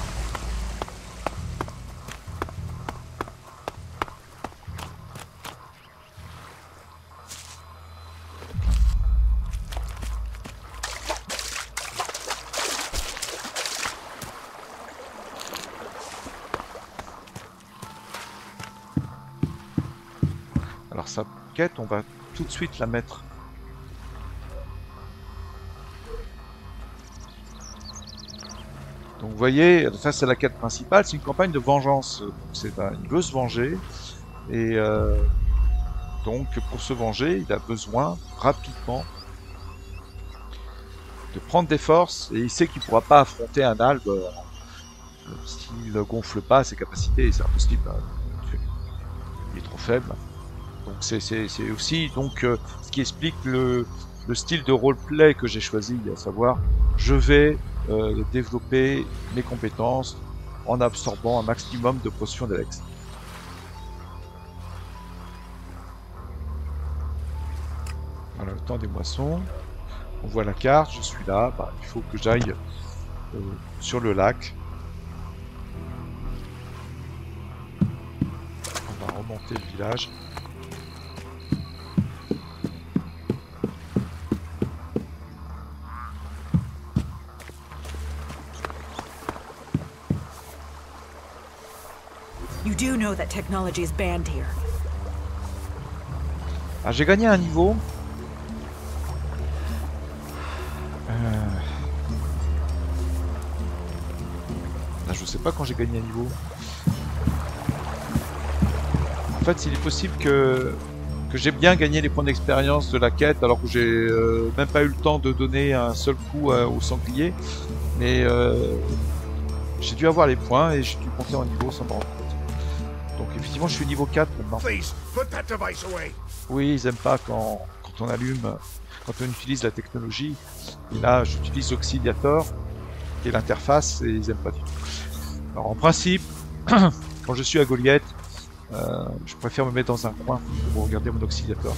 Alors sa quête, on va tout de suite la mettre. Donc vous voyez, ça c'est la quête principale, c'est une campagne de vengeance. Il veut se venger, et donc pour se venger, il a besoin rapidement de prendre des forces, et il sait qu'il ne pourra pas affronter un albe s'il ne gonfle pas ses capacités, c'est impossible. Il est trop faible. Donc c'est aussi donc ce qui explique le style de roleplay que j'ai choisi, à savoir je vais développer mes compétences en absorbant un maximum de potions d'Alex. Voilà le temps des moissons. On voit la carte, je suis là, bah, il faut que j'aille sur le lac. On va remonter le village. You do know that technology is banned here. Ah, j'ai gagné un niveau. Là, je sais pas quand j'ai gagné un niveau. En fait, il est possible que j'ai bien gagné les points d'expérience de la quête, alors que j'ai même pas eu le temps de donner un seul coup au sanglier. Mais j'ai dû avoir les points et j'ai dû compter en niveau sans me rendre compte. Donc effectivement, je suis niveau 4 maintenant. Oui, ils aiment pas quand on allume, quand on utilise la technologie. Et là, j'utilise Auxiliator, qui est l'interface, et ils aiment pas du tout. Alors en principe, quand je suis à Goliath, je préfère me mettre dans un coin pour regarder mon Auxiliator.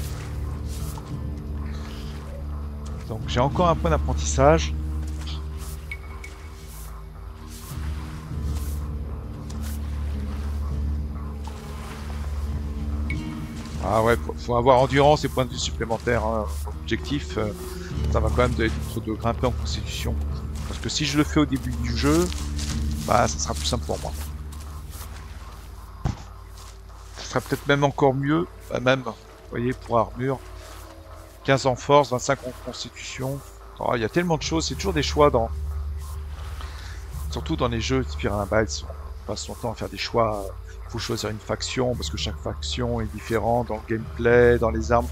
Donc j'ai encore un point d'apprentissage. Ah ouais, faut avoir endurance et points de vue supplémentaires. Hein. L'objectif, ça va quand même être de grimper en constitution. Parce que si je le fais au début du jeu, bah ça sera plus simple pour moi. Ce sera peut-être même encore mieux, bah, même, vous voyez, pour armure. 15 en force, 25 en constitution. Oh, il y a tellement de choses, c'est toujours des choix dans... Surtout dans les jeux de Spirit Unbound, on passe son temps à faire des choix faut choisir une faction parce que chaque faction est différente dans le gameplay, dans les armes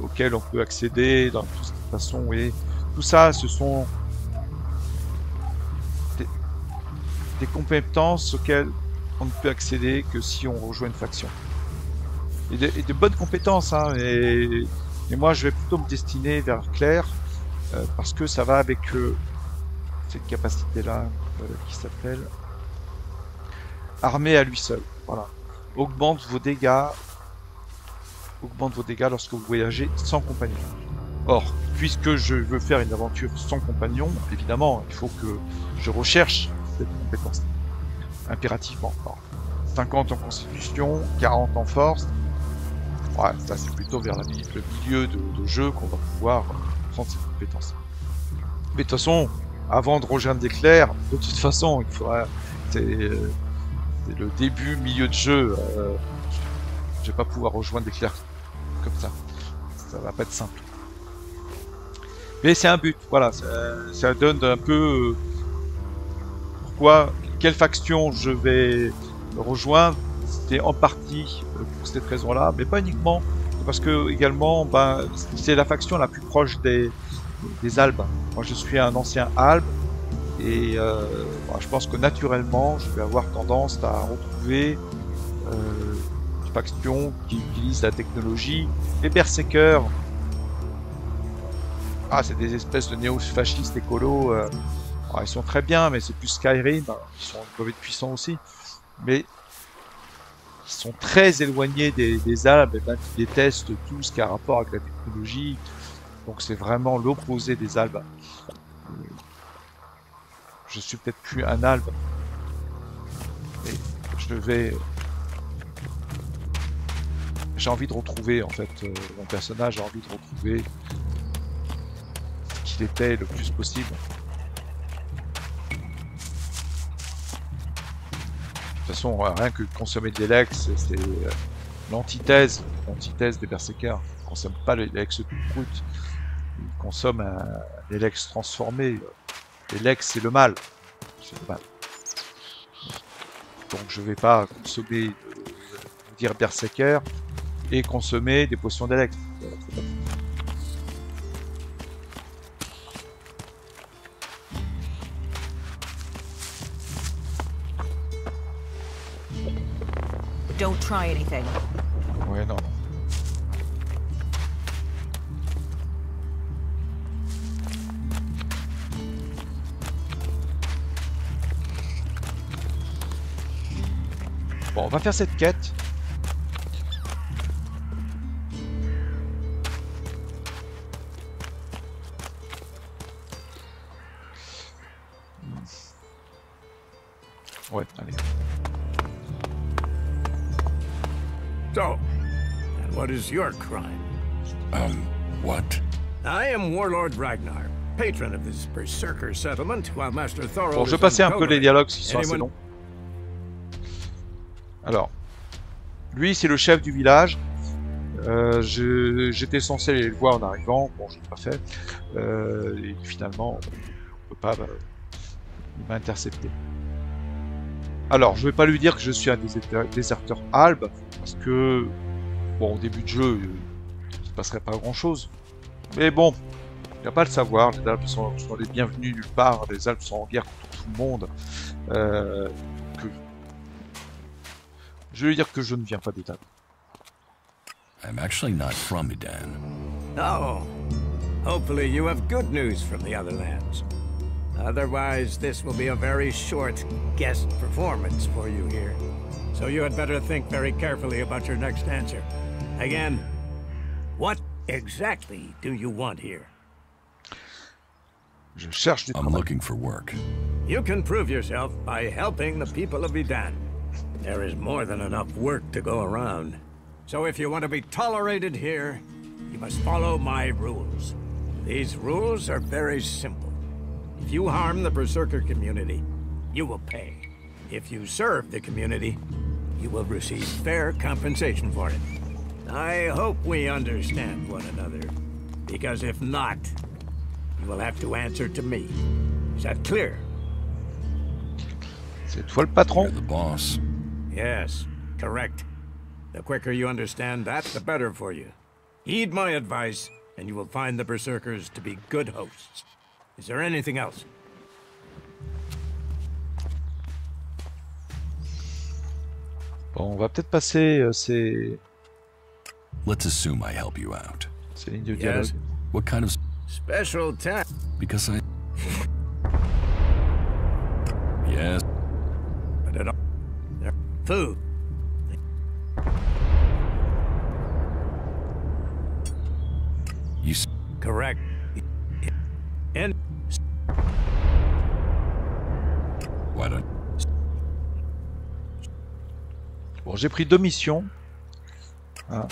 auxquelles on peut accéder, dans toute façon. Et tout ça, ce sont des compétences auxquelles on ne peut accéder que si on rejoint une faction. Et de bonnes compétences, hein, et moi je vais plutôt me destiner vers Claire parce que ça va avec cette capacité-là qui s'appelle Armée à lui seul. Voilà. Augmente vos dégâts lorsque vous voyagez sans compagnon. Or, puisque je veux faire une aventure sans compagnon, évidemment, il faut que je recherche cette compétence impérativement. Alors, 50 en constitution, 40 en force. Ouais, ça c'est plutôt vers le milieu de jeu qu'on va pouvoir prendre cette compétence. Mais de toute façon, avant de rejoindre Claire, de toute façon, il faudra. C'est le début, milieu de jeu. Je vais pas pouvoir rejoindre Claire comme ça. Ça va pas être simple. Mais c'est un but, voilà. Ça donne un peu pourquoi, quelle faction je vais rejoindre. C'était en partie pour cette raison-là, mais pas uniquement, parce que également, ben, c'est la faction la plus proche des Albes. Moi, je suis un ancien Albe, et je pense que naturellement, je vais avoir tendance à retrouver une faction qui utilise la technologie. Les Berserkers, c'est des espèces de néo-fascistes écolos. Ils sont très bien, mais c'est plus Skyrim. Ils peuvent être puissants aussi, mais ils sont très éloignés des Albes, et ben, ils détestent tout ce qui a rapport avec la technologie. Donc c'est vraiment l'opposé des Albes. Je suis peut-être plus un Albe, mais j'ai envie de retrouver, en fait, mon personnage a envie de retrouver ce qu'il était le plus possible. De toute façon, rien que consommer de l'Elex, c'est l'antithèse des Berserkers. Ils ne consomment pas l'Elex tout brut, ils consomment l'Elex transformé. L'Elex, c'est le mal. C'est le mal. Donc je ne vais pas consommer, dire Berserker, et consommer des potions d'Elex. Don't try anything. Ouais, non. Bon, on va faire cette quête. Ouais, allez. So, and what is your crime? What? I am Warlord Ragnar, patron of this Berserker settlement, while Master Thorold. Bon, je vais passer un peu les dialogues qui sont assez longs. Alors, lui, c'est le chef du village. J'étais censé aller le voir en arrivant. Bon, je l'ai pas fait. Et finalement, on peut pas. Il m'a intercepté. Alors, je vais pas lui dire que je suis un déserteur Albe, parce que, bon, au début de jeu, il se passerait pas grand-chose. Mais bon, il va pas le savoir. Les Alpes sont les bienvenus nulle part. Les Alpes sont en guerre contre tout le monde. Je vais lui dire que je ne viens pas d'Edan. I'm actually not from Edan. Oh, hopefully you have good news from the other lands. Otherwise, this will be a very short guest performance for you here. So you had better think very carefully about your next answer. Again, what exactly do you want here? Je cherche du travail. I'm looking for work. You can prove yourself by helping the people of Edan. There is more than enough work to go around. So if you want to be tolerated here, you must follow my rules. These rules are very simple. If you harm the Berserker community, you will pay. If you serve the community, you will receive fair compensation for it. I hope we understand one another, because if not, you will have to answer to me. Is that clear? C'est toi le patron? You're the boss. Yes, Correct. The quicker you understand that, the better for you. Heed my advice, and you will find the Berserkers to be good hosts. Is there anything else? Bon, on va peut-être passer ces Let's assume I help you out. lignes de dialogue. Yes. What kind of... Special time. Because I... Yes. But it all... Food. You... Correct. And... Why don't... Bon, j'ai pris 2 missions. Ah.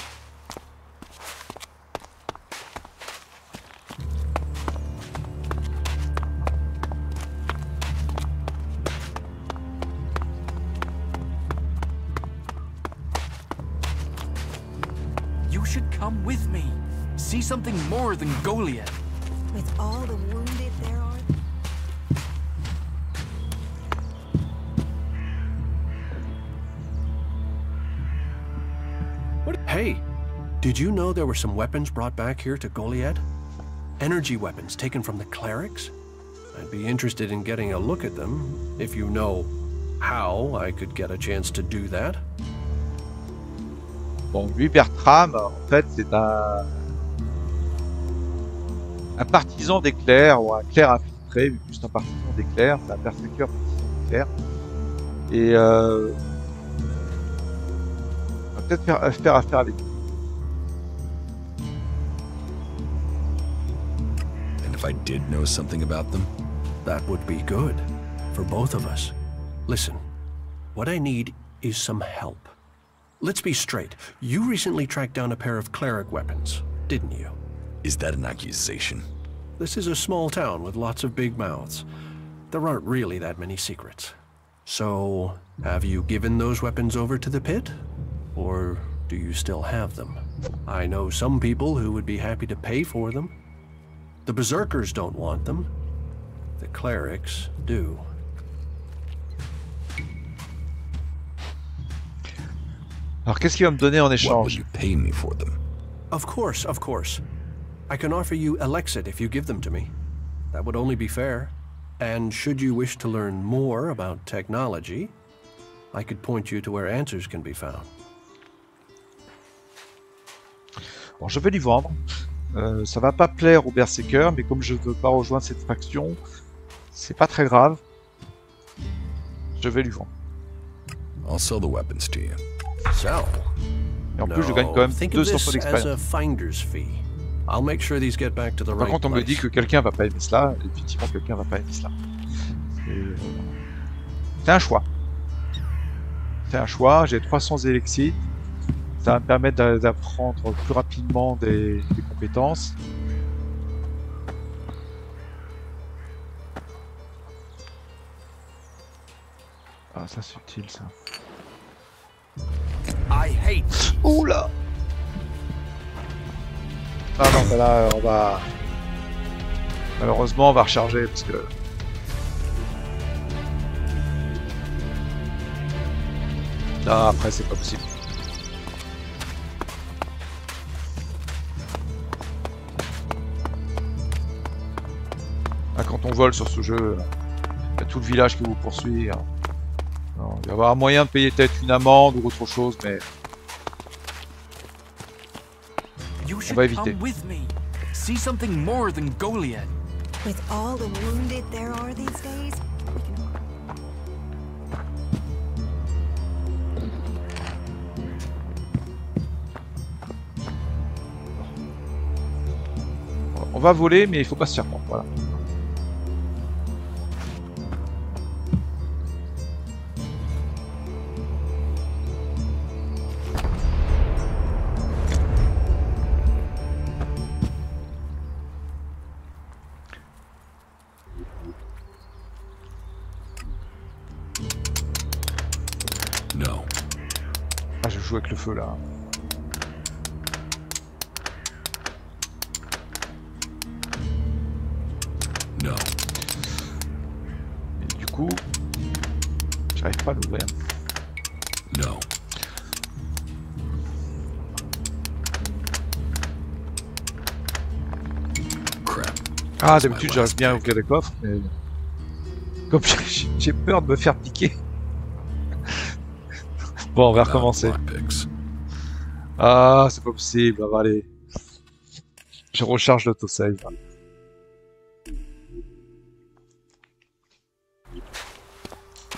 You should come with me. See something more than Goliath. With all the wounded there are. Hey, did you know there were some weapons brought back here to Goliad? Energy weapons taken from the clerics? I'd be interested in getting a look at them, if you know how I could get a chance to do that. Bon, lui, Bertram, en fait, c'est un partisan des clercs, ou un clerc infiltré, mais plus un partisan des clercs, c'est un persécuteur partisan des clercs. Et on va peut-être faire affaire avec lui. And if I did know something about them? That would be good, for both of us. Listen, what I need is some help. Let's be straight. You recently tracked down a pair of cleric weapons, didn't you? Is that an accusation? This is a small town with lots of big mouths. There aren't really that many secrets. So, have you given those weapons over to the pit? Or do you still have them? I know some people who would be happy to pay for them. The Berserkers don't want them. The clerics do. Alors, qu'est-ce qu'il va me donner en What will échange? you pay me for them? Of course, of course. I can offer you Elexit if you give them to me. That would only be fair. And should you wish to learn more about technology, I could point you to where answers can be found. Bon, je vais lui vendre. Ça va pas plaire au Berserker, mais comme je veux pas rejoindre cette faction, c'est pas très grave. Je vais lui vendre. I'll sell the weapons to you. Sell? Et en plus, je gagne quand même Think of 200 this points as a d'expérience. finder's fee. I'll make sure these get back to the Par right contre, on me dit place. que quelqu'un va pas aimer cela. Effectivement, quelqu'un va pas aimer cela. C'est un choix. C'est un choix. J'ai 300 élexites. Ça va me permettre d'apprendre plus rapidement des compétences. Ah, ça c'est utile ça. I hate. Oula! Ah non, bah là, on va... Malheureusement, on va recharger parce que... Là, après, c'est pas possible. Ah, quand on vole sur ce jeu, il y a tout le village qui vous poursuit. Hein. Non, il va y avoir un moyen de payer peut-être une amende ou autre chose, mais... On va éviter. With me. See something more than Goliath. With all the wounded there are these days. On va voler, mais il faut pas se faire prendre, voilà. No. Ah, je joue avec le feu là. No. Et du coup, j'arrive pas à l'ouvrir. No. Ah, d'habitude j'arrive bien à ouvrir les coffres, mais comme j'ai peur de me faire piquer. Bon, on va recommencer. Ah, c'est pas possible. Ah, allez. Je recharge l'autosave.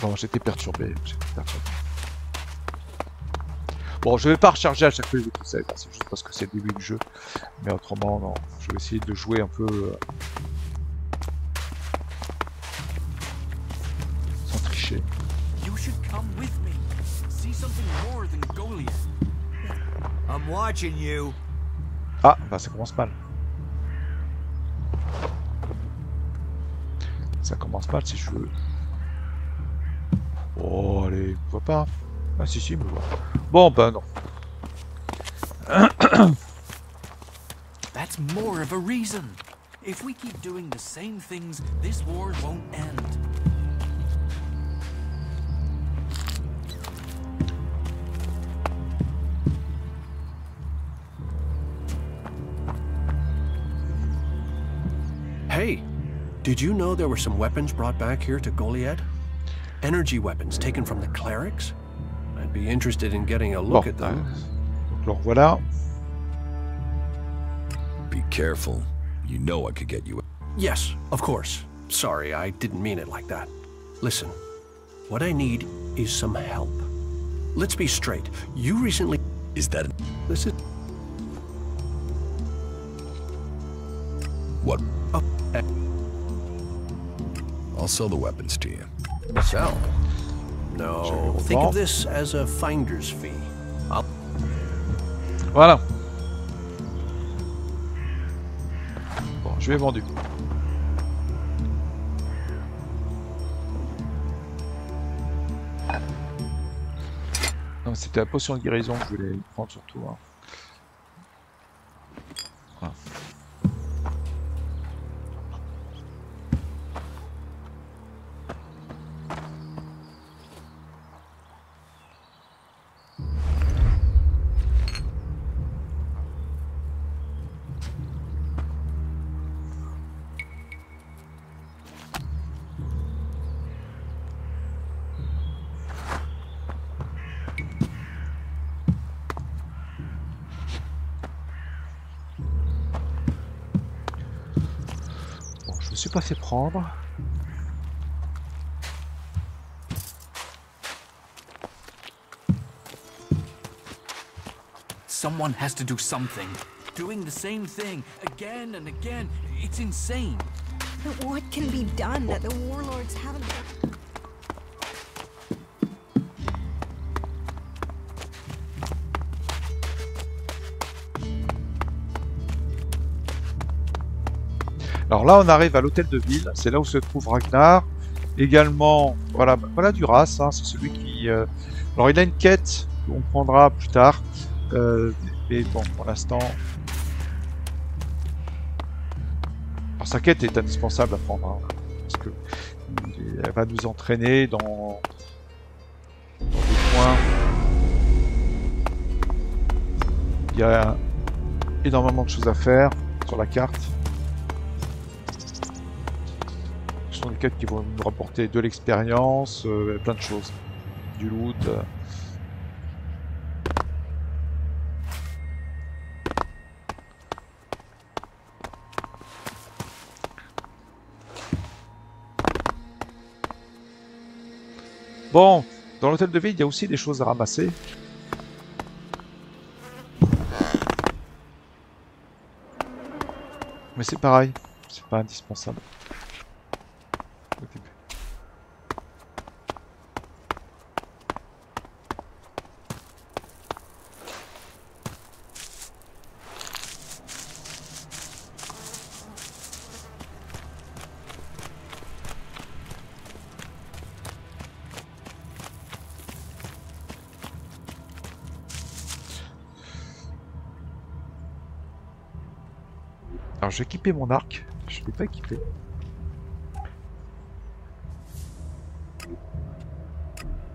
Bon, j'étais perturbé. Bon, je vais pas recharger à chaque fois l'autosave. C'est juste parce que c'est le début du jeu. Mais autrement, non. Je vais essayer de jouer un peu sans tricher. You should come with me. See something more than Goliath. I'm watching you. Ah, bah ça commence mal. Ça commence mal si je veux. Oh, allez, on voit pas. Ah, si, si, me voit. Bon, bah non. That's more of a reason. If we keep doing the same things, this war won't end. Hey, did you know there were some weapons brought back here to Goliath? Energy weapons taken from the clerics? I'd be interested in getting a look at them. Donc le revoilà. Be careful. You know I could get you. Yes, of course. Sorry, I didn't mean it like that. Listen, what I need is some help. Let's be straight. You recently... Is that... This is... What? Oh, I'll sell the weapons to you. Sell? No, think of this as a finder's fee. Voilà. Bon, je l'ai vendu. Non, c'était la potion de guérison que je voulais prendre surtout. Hein. Voilà. Je me suis pas fait prendre. Someone has to do something. Doing the same thing again and again, it's insane. But what can be done that the warlords haven't... Alors là, on arrive à l'hôtel de ville. C'est là où se trouve Ragnar. Également, voilà, voilà Duras. Hein, c'est celui qui... Alors, il a une quête qu'on prendra plus tard. Mais bon, pour l'instant... Alors, sa quête est indispensable à prendre. Hein, parce que elle va nous entraîner dans des coins. Il y a énormément de choses à faire sur la carte. Ce sont des quêtes qui vont nous rapporter de l'expérience, plein de choses. Du loot. Bon, dans l'hôtel de ville, il y a aussi des choses à ramasser. Mais c'est pareil, c'est pas indispensable. Au début. Alors j'ai équipé mon arc, je ne l'ai pas équipé.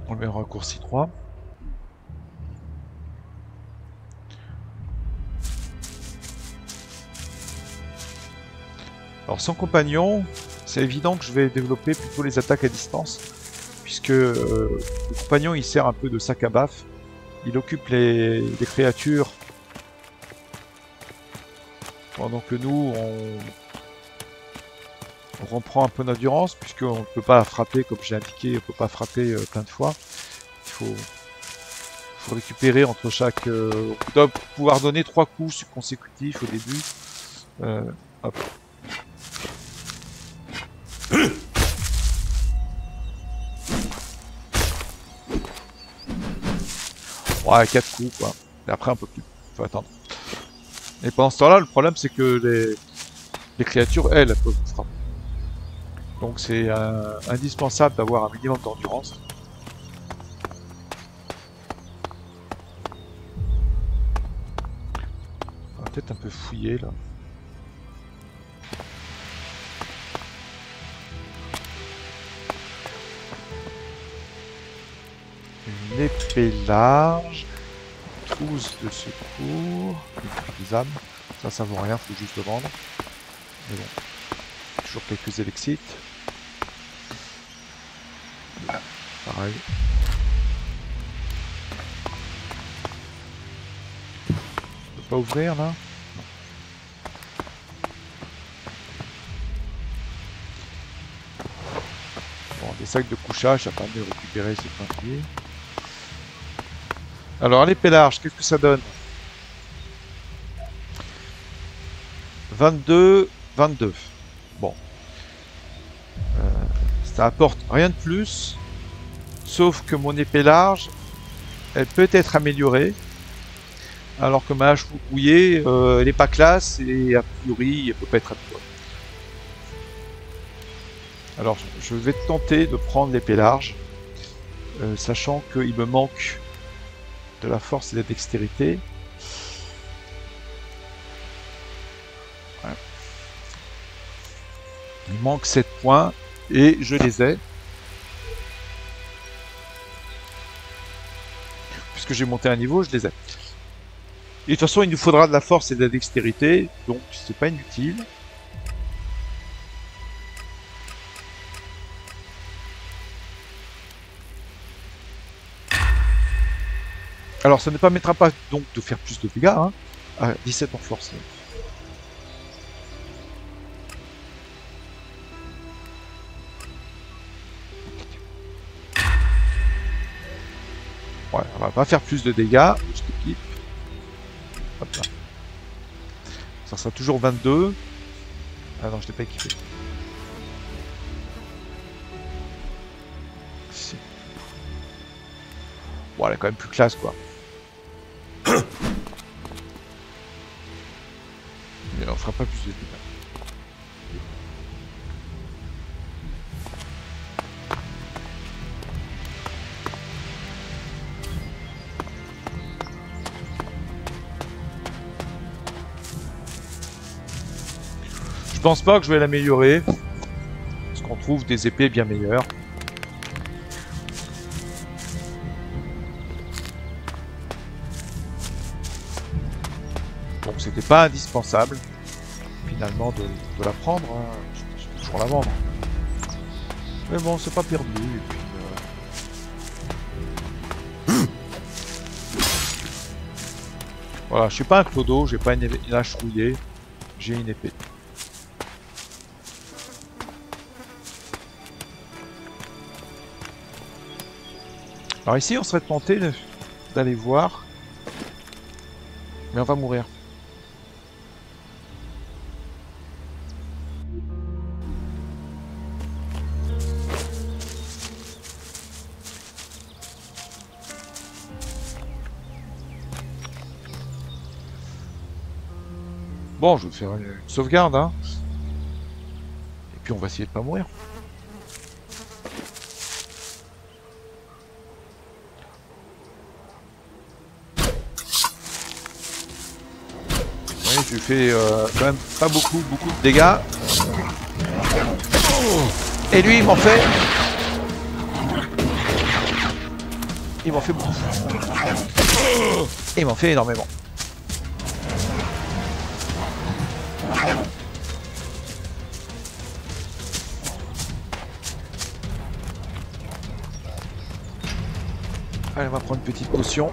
On le met en raccourci 3. Alors sans compagnon, c'est évident que je vais développer plutôt les attaques à distance, puisque le compagnon il sert un peu de sac à baffe. Il occupe les créatures pendant que nous on reprend un peu d'endurance, puisqu'on ne peut pas frapper, comme j'ai indiqué, on ne peut pas frapper plein de fois. Il faut récupérer entre chaque... on doit pouvoir donner 3 coups consécutifs au début. Hop. Ouais, 4 coups quoi. Et après un peu plus. Faut attendre. Et pendant ce temps-là, le problème c'est que les créatures, elles peuvent frapper. Donc c'est indispensable d'avoir un minimum d'endurance. On va peut-être un peu fouiller là. Une épée large, trousse de secours, des âmes, ça vaut rien, faut juste le vendre. Mais bon, toujours quelques élexites. Pareil. Je peux pas ouvrir là? Non. Bon, des sacs de couchage, ça permet de récupérer ces points de vie. Alors l'épée large, qu'est-ce que ça donne? 22, 22. Bon. Ça apporte rien de plus, sauf que mon épée large, elle peut être améliorée, alors que ma hache rouillée, elle n'est pas classe et a priori, elle peut pas être améliorée. Alors je vais tenter de prendre l'épée large, sachant qu'il me manque de la force et de la dextérité. Ouais. Il manque 7 points et je les ai. Puisque j'ai monté un niveau, je les ai. Et de toute façon, il nous faudra de la force et de la dextérité, donc c'est pas inutile. Alors ça ne permettra pas donc de faire plus de dégâts, hein. Ah, 17 en force. Ouais, on va pas faire plus de dégâts, je t'équipe. Hop là. Ça sera toujours 22. Ah non, je l'ai pas équipé. Si. Bon, elle est quand même plus classe quoi. Mais on fera pas plus de dégâts. Je pense pas que je vais l'améliorer, parce qu'on trouve des épées bien meilleures. Donc c'était pas indispensable finalement de la prendre, hein. Je peux toujours la vendre. Mais bon, c'est pas perdu. Et puis, voilà, je suis pas un clodo, j'ai pas une hache rouillée, j'ai une épée. Alors ici, on serait tenté d'aller voir, mais on va mourir. Bon, je vais faire une sauvegarde, hein. Et puis on va essayer de pas mourir. Oui, je fais quand même pas beaucoup de dégâts. Et lui, il m'en fait... Il m'en fait beaucoup. Et il m'en fait énormément. Allez, on va prendre une petite potion.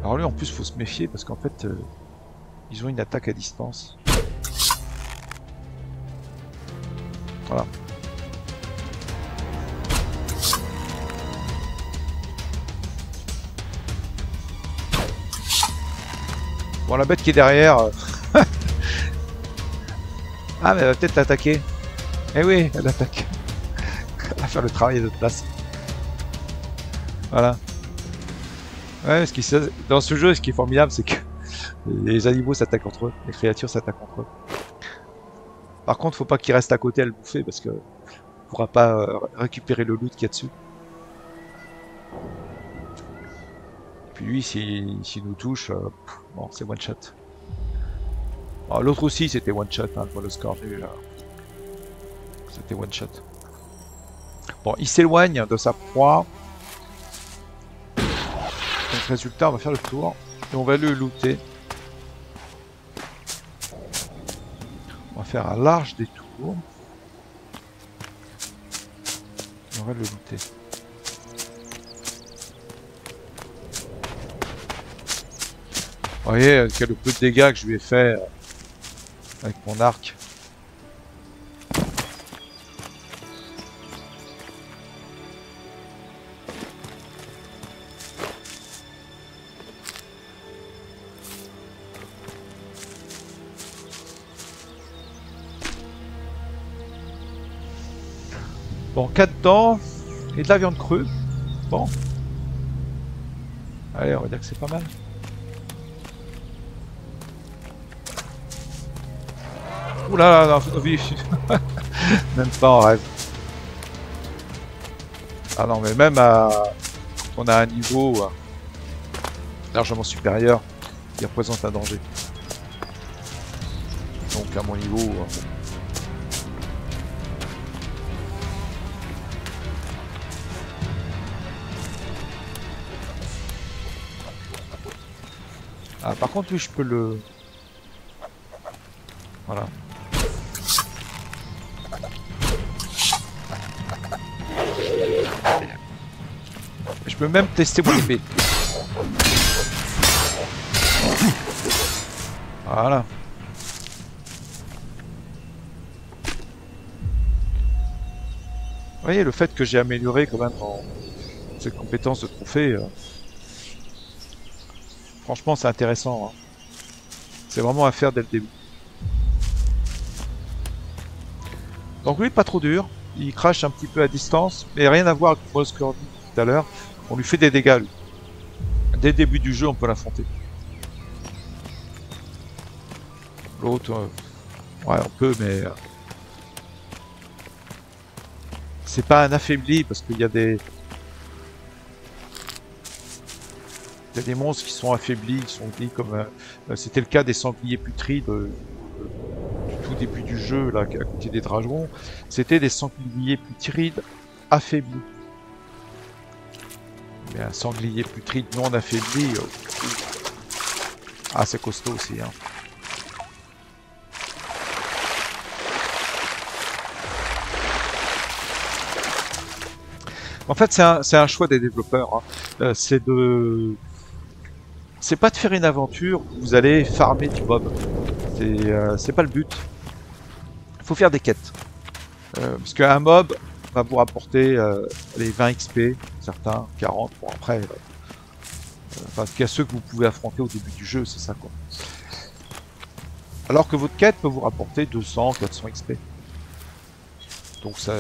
Alors lui en plus faut se méfier parce qu'en fait ils ont une attaque à distance. Voilà. Bon la bête qui est derrière... ah mais elle va peut-être l'attaquer. Eh oui, elle attaque. Elle va faire le travail de notre place. Voilà. Ouais, dans ce jeu, ce qui est formidable, c'est que les animaux s'attaquent entre eux, les créatures s'attaquent entre eux. Par contre, faut pas qu'il reste à côté à le bouffer parce que on pourra pas récupérer le loot qu'il y a dessus. Et puis lui, s'il nous touche, bon, c'est one shot. L'autre aussi, c'était one shot, hein, le score nul. C'était one shot. Bon, il s'éloigne de sa proie. Donc résultat, on va faire le tour et on va le looter. On va faire un large détour. Et on va le looter. Vous voyez quel peu de dégâts que je lui ai fait avec mon arc. Bon, 4 dents et de la viande crue. Bon. Allez, on va dire que c'est pas mal. Oula, non, oui. Même pas en rêve. Ah non, mais même à... quand on a un niveau largement supérieur, qui représente un danger. Donc à mon niveau... Ah, par contre, lui, je peux le... Voilà. Je peux même tester mon épée. Voilà. Vous voyez, le fait que j'ai amélioré quand même dans cette compétence de trophée... Franchement, c'est intéressant. Hein. C'est vraiment à faire dès le début. Donc lui, pas trop dur. Il crache un petit peu à distance. Mais rien à voir avec le Scorny tout à l'heure. On lui fait des dégâts, lui. Dès le début du jeu, on peut l'affronter. L'autre... ouais, on peut, mais... c'est pas un affaibli, parce qu'il y a des... Il y a des monstres qui sont affaiblis, qui sont dit comme... c'était le cas des sangliers putrides du tout début du jeu, là, à côté des dragons. C'était des sangliers putrides affaiblis. Mais un sanglier putride non affaibli... ah, c'est costaud aussi, hein. En fait, c'est un choix des développeurs. Hein. C'est pas de faire une aventure où vous allez farmer du mob. C'est pas le but. Il faut faire des quêtes. Parce qu'un mob va vous rapporter les 20 XP, certains 40, bon après... enfin, en tout cas ceux que vous pouvez affronter au début du jeu, c'est ça quoi. Alors que votre quête peut vous rapporter 200, 400 XP. Donc ça...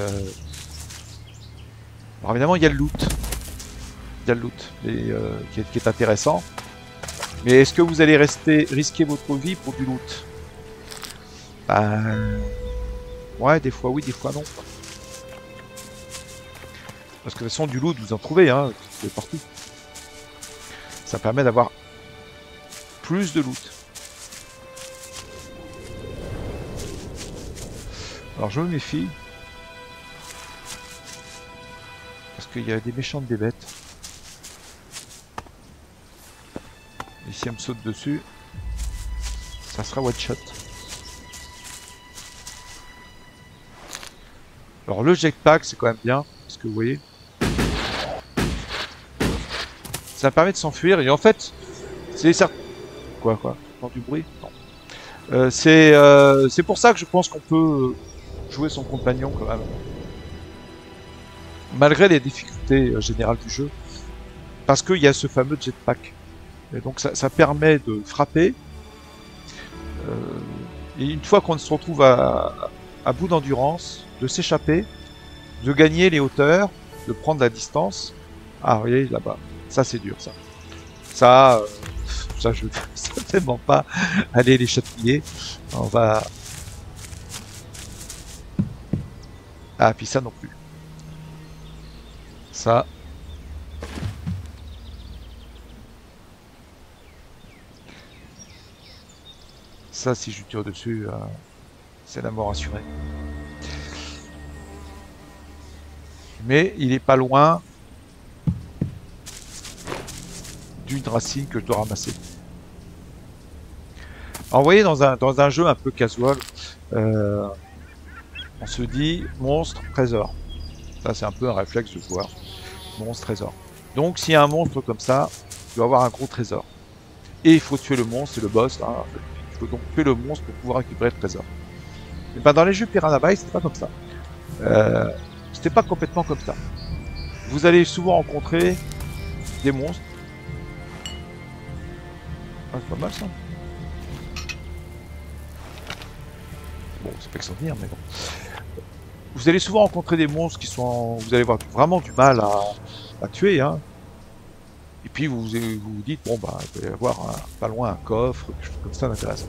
Alors évidemment il y a le loot. Il y a le loot qui est intéressant. Mais est-ce que vous allez risquer votre vie pour du loot? Ouais, des fois oui, des fois non. Parce que de toute façon du loot vous en trouvez, hein, c'est partout. Ça permet d'avoir plus de loot. Alors je me méfie. Parce qu'il y a des méchantes des bêtes. Et si elle me saute dessus, ça sera one shot. Alors le jetpack c'est quand même bien, parce que vous voyez, ça permet de s'enfuir et en fait, c'est certes... Quoi Dans du bruit? Non. C'est pour ça que je pense qu'on peut jouer son compagnon quand même. Malgré les difficultés générales du jeu, parce qu'il y a ce fameux jetpack. Et donc ça permet de frapper. Et une fois qu'on se retrouve à bout d'endurance, de s'échapper, de gagner les hauteurs, de prendre la distance. Ah, vous voyez là-bas, ça c'est dur ça. Ça je ne veux certainement pas aller les chatouiller. On va... Ah, puis ça non plus. Ça... Ça, si je tire dessus, c'est la mort assurée. Mais il est pas loin d'une racine que je dois ramasser. Alors, vous voyez, dans un jeu un peu casual, on se dit monstre, trésor. Ça, c'est un peu un réflexe de joueur. Monstre, trésor. Donc, s'il y a un monstre comme ça, il doit avoir un gros trésor. Et il faut tuer le monstre, c'est le boss. Hein. Il faut donc tuer le monstre pour pouvoir récupérer le trésor. Et ben, dans les jeux Piranha Bytes, c'était pas comme ça. C'était pas complètement comme ça. Vous allez souvent rencontrer des monstres. Ah, c'est pas mal ça. Bon, c'est pas extraordinaire, mais bon. Vous allez souvent rencontrer des monstres qui sont... Vous allez avoir vraiment du mal à tuer, hein. Et puis vous vous dites, bon bah, il va y avoir pas loin un coffre, quelque chose comme ça d'intéressant.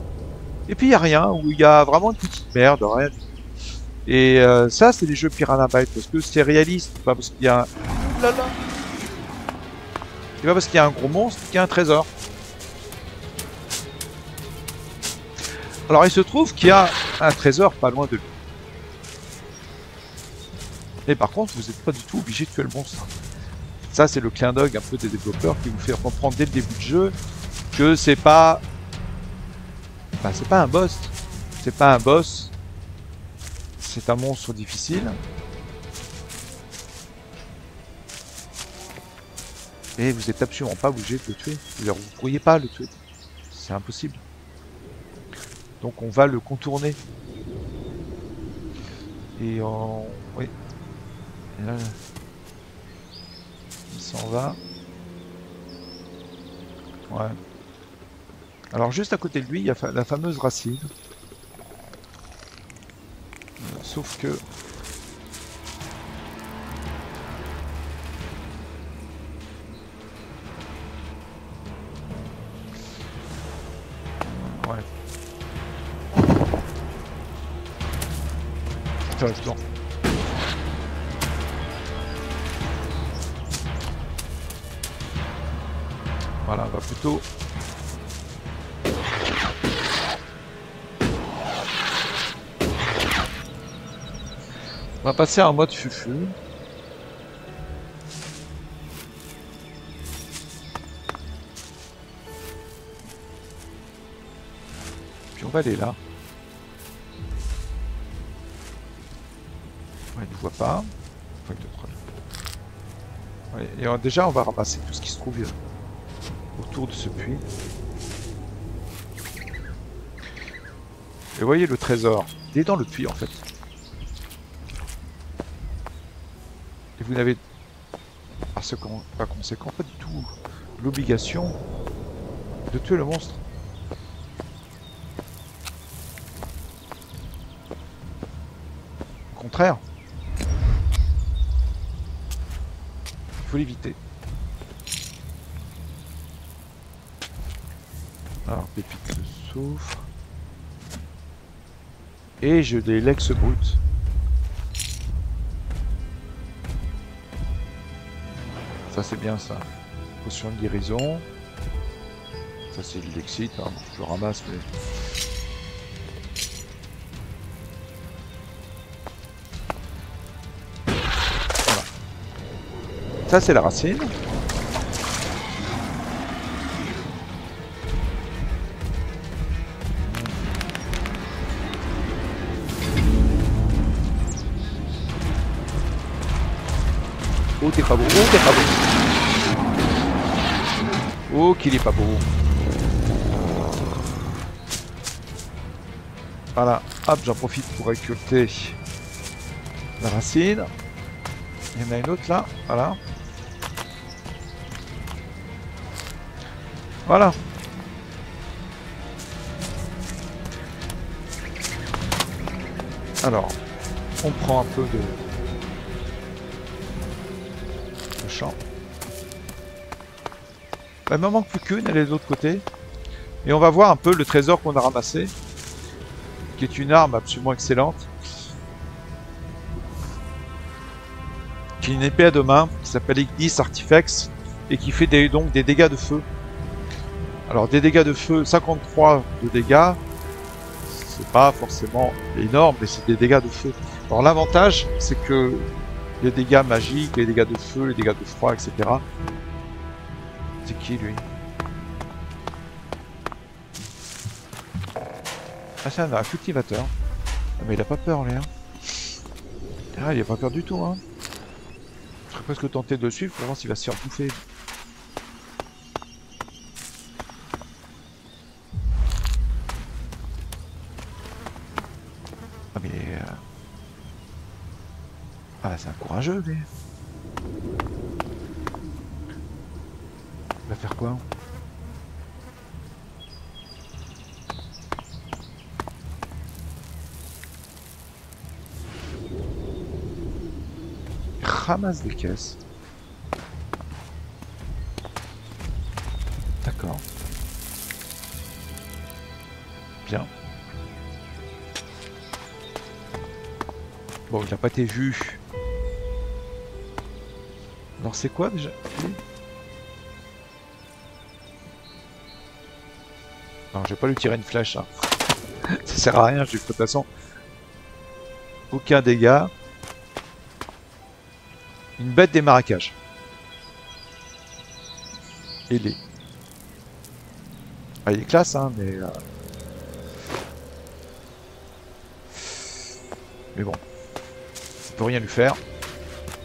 Et puis il n'y a rien, ou il y a vraiment une petite merde, rien. Et ça, c'est des jeux Piranha Bytes, parce que c'est réaliste, pas parce qu'il y a un... Oulala. C'est pas parce qu'il y a un gros monstre qu'il y a un trésor. Alors il se trouve qu'il y a un trésor pas loin de lui. Mais par contre, vous n'êtes pas du tout obligé de tuer le monstre. Ça, c'est le clin d'œil un peu des développeurs qui vous fait comprendre dès le début du jeu que c'est pas... Enfin, c'est pas un boss. C'est pas un boss. C'est un monstre difficile. Et vous n'êtes absolument pas obligé de le tuer. Vous ne pourriez pas le tuer. C'est impossible. Donc on va le contourner. Et on... Oui. Et là... Il s'en va. Ouais. Alors juste à côté de lui, il y a la fameuse racine. Sauf que... Ouais. Intéressant. Voilà, on va plutôt... On va passer en mode fufu. Puis on va aller là. Ouais, il ne voit pas. Ouais, et déjà, on va ramasser tout ce qui se trouve autour de ce puits. Et vous voyez le trésor, il est dans le puits en fait. Et vous n'avez par conséquent pas du tout l'obligation de tuer le monstre. Au contraire, il faut l'éviter. Alors, pépite de soufre. Et je délecte brut. Ça c'est bien ça. Potion de guérison. Ça c'est de l'excite, hein. Je ramasse mais... Voilà. Ça, c'est la racine. Oh, t'es pas beau. Oh, t'es pas beau. Oh, qu'il est pas beau. Voilà. Hop, j'en profite pour récolter la racine. Il y en a une autre là. Voilà. Voilà. Alors, on prend un peu de champ. Il me manque plus qu'une, elle est de l'autre côté. Et on va voir un peu le trésor qu'on a ramassé, qui est une arme absolument excellente, qui est une épée à deux mains, qui s'appelle Ignis Artifex, et qui fait donc des dégâts de feu. Alors des dégâts de feu, 53 de dégâts, c'est pas forcément énorme, mais c'est des dégâts de feu. Alors l'avantage, c'est que les dégâts magiques, les dégâts de feu, les dégâts de froid, etc. C'est qui lui? Ah, c'est un cultivateur. Ah, mais il a pas peur, lui. Hein. Ah, il a pas peur du tout. Hein. Je serais presque tenté de le suivre pour voir s'il va se faire bouffer. Ah, mais. Ah, c'est un courageux, lui. Il va faire quoi? Il ramasse des caisses. D'accord. Bien. Bon, il n'a pas été vu. Alors c'est quoi déjà? Non, je vais pas lui tirer une flèche. Hein. Ça sert à rien, de toute façon. Aucun dégât. Une bête des marécages. Il est. Ah, il est classe, hein, mais. Mais bon. On peut rien lui faire.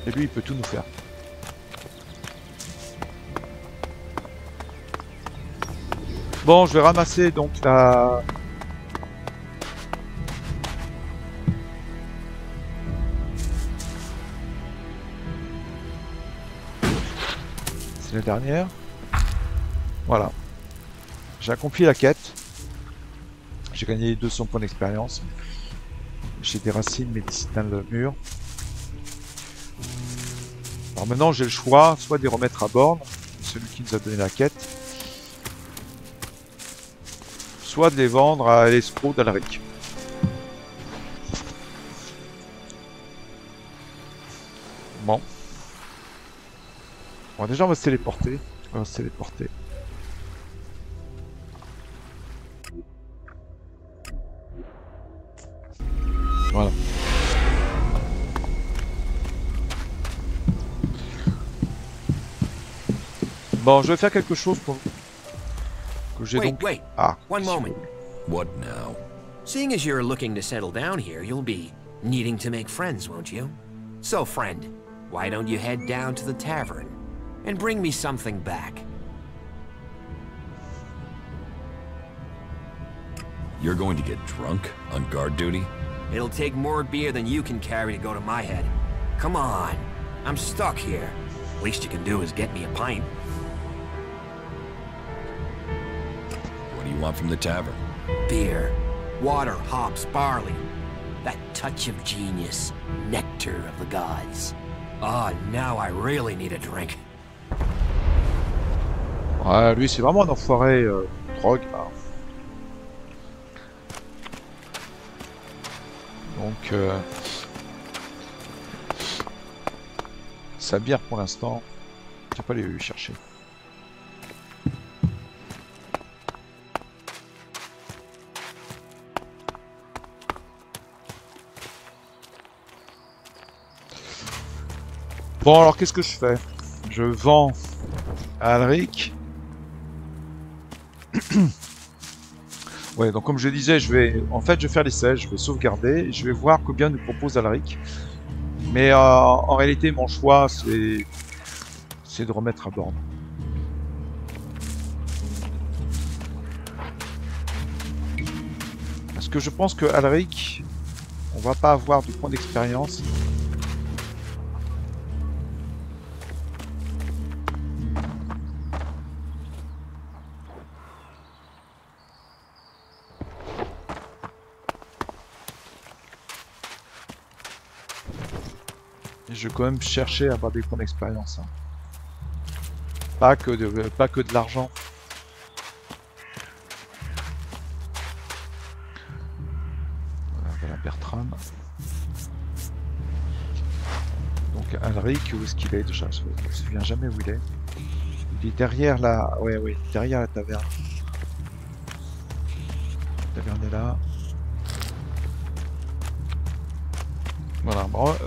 Et lui, il peut tout nous faire. Bon, je vais ramasser donc la... C'est la dernière. Voilà. J'ai accompli la quête. J'ai gagné 200 points d'expérience. J'ai des racines médicinales de mur. Alors maintenant, j'ai le choix, soit de les remettre à Born, celui qui nous a donné la quête, soit de les vendre à l'escroc d'Alric. Bon. Bon, déjà on va se téléporter. On va se téléporter. Voilà. Bon, je vais faire quelque chose pour... que j'ai donc... Wait, Ah. one moment. What now? Seeing as you're looking to settle down here, you'll be needing to make friends, won't you? So, friend, why don't you head down to the tavern and bring me something back? You're going to get drunk on guard duty? It'll take more beer than you can carry to go to my head. Come on, I'm stuck here. Least you can do is get me a pint. What do you want from the tavern? Beer, water, hops, barley. That touch of genius, nectar of the gods. Ah, now I really need a drink. Ouais, lui c'est vraiment un enfoiré drogue. Là. Donc, sa bière pour l'instant, je vais pas aller chercher. Bon alors qu'est-ce que je fais? Je vends à Alric. Ouais, donc comme je disais, je vais faire l'essai, je vais sauvegarder, et je vais voir combien nous propose Alric. Mais en réalité, mon choix, c'est de remettre à Borne. Parce que je pense que Alric, on va pas avoir de points d'expérience. Et je vais quand même chercher à avoir des points d'expérience. Hein. Pas que de l'argent. Voilà Bertram. Donc Alric, où est-ce qu'il est déjà? Je me souviens jamais où il est. Il est derrière la... Ouais, derrière la taverne. La taverne est là. Voilà, bon... voilà.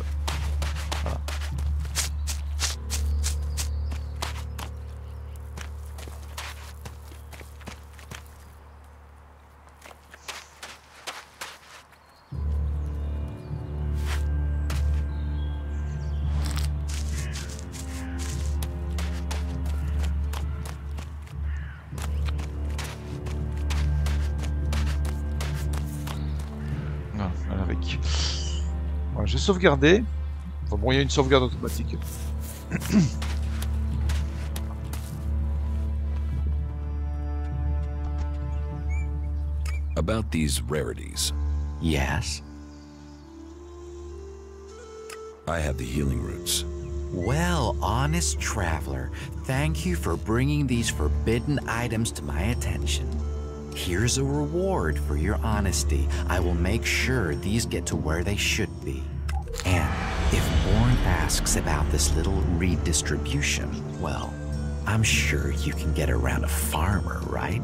J'ai sauvegardé. Enfin, bon, il y a une sauvegarde automatique. About these rarities. Yes? I have the healing roots. Well, honest traveler, thank you for bringing these forbidden items to my attention. Here's a reward for your honesty. I will make sure these get to where they should be. And if Bourne asks about this little redistribution, well, I'm sure you can get around a farmer, right?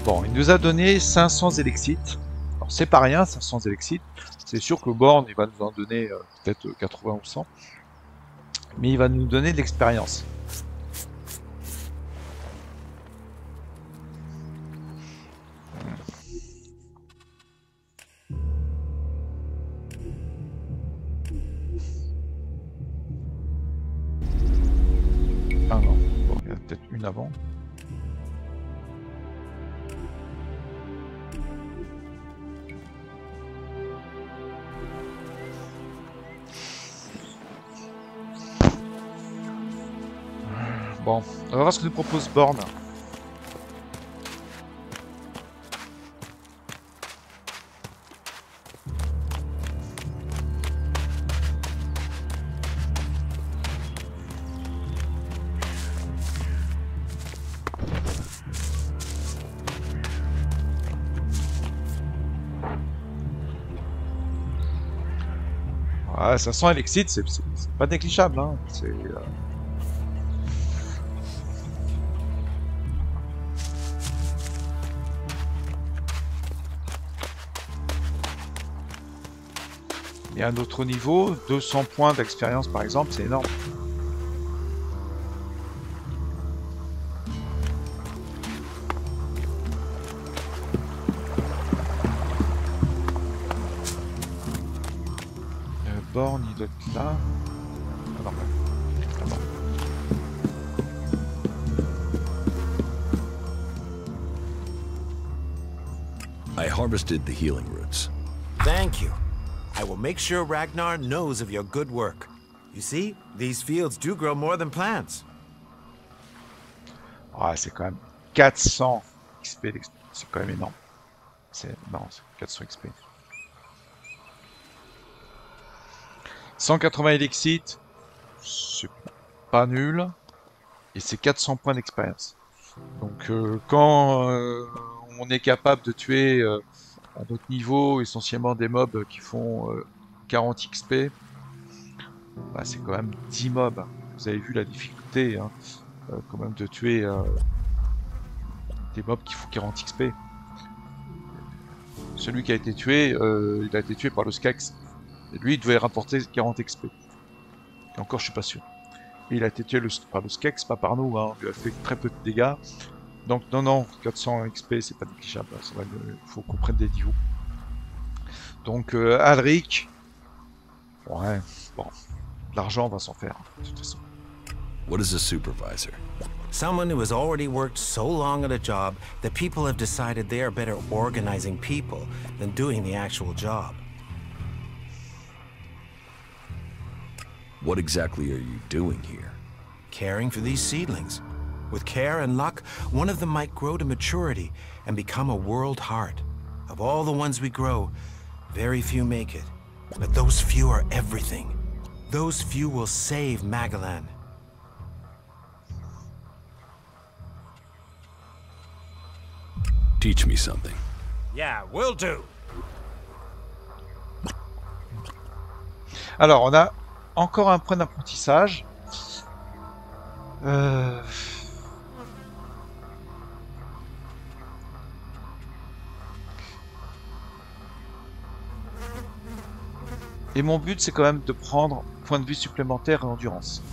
Bon, il nous a donné 500 élexites. Alors c'est pas rien, 500 élexites. C'est sûr que Bourne, il va nous en donner peut-être 80 ou 100. Mais il va nous donner de l'expérience. Ah non, bon, il y en a peut-être une avant. Bon, on va voir ce que nous propose Bourne. Ouais, 500 élexites, c'est pas négligeable, hein. C'est... Et à un autre niveau, 200 points d'expérience par exemple, c'est énorme. Bourne, il doit être là. Ah non, ah bon. I harvested the healing roots. Thank you. I will make sure Ragnar knows of your good work. You see, these fields do grow more than plants. Ah, c'est quand même 400 XP, c'est quand même énorme. C'est 400 XP. 180 élexites, c'est pas nul. Et c'est 400 points d'expérience. Donc quand on est capable de tuer à notre niveau essentiellement des mobs qui font 40 XP, bah, c'est quand même 10 mobs. Vous avez vu la difficulté hein, quand même de tuer des mobs qui font 40 XP. celui qui a été tué, il a été tué par le Skex. Et lui, il devait rapporter 40 XP. Et encore, je suis pas sûr. Et il a été tué par le Skex, pas par nous, hein. On lui a fait très peu de dégâts. Donc non, 400 XP, c'est pas négligeable. Il faut qu'on prenne des niveaux. Donc Alric, ouais, bon, l'argent va s'en faire, de toute façon. What is a supervisor? Someone who has already worked so long at a job that people have decided they are better organizing people than doing the actual job. What exactly are you doing here? Caring for these seedlings. With care and luck, one of them might grow to maturity and become a world heart. Of all the ones we grow, very few make it. But those few are everything. Those few will save Magalan. Teach me something. Yeah, will do. Alors, on a encore un point d'apprentissage. Et mon but, c'est quand même de prendre point de vue supplémentaire et endurance.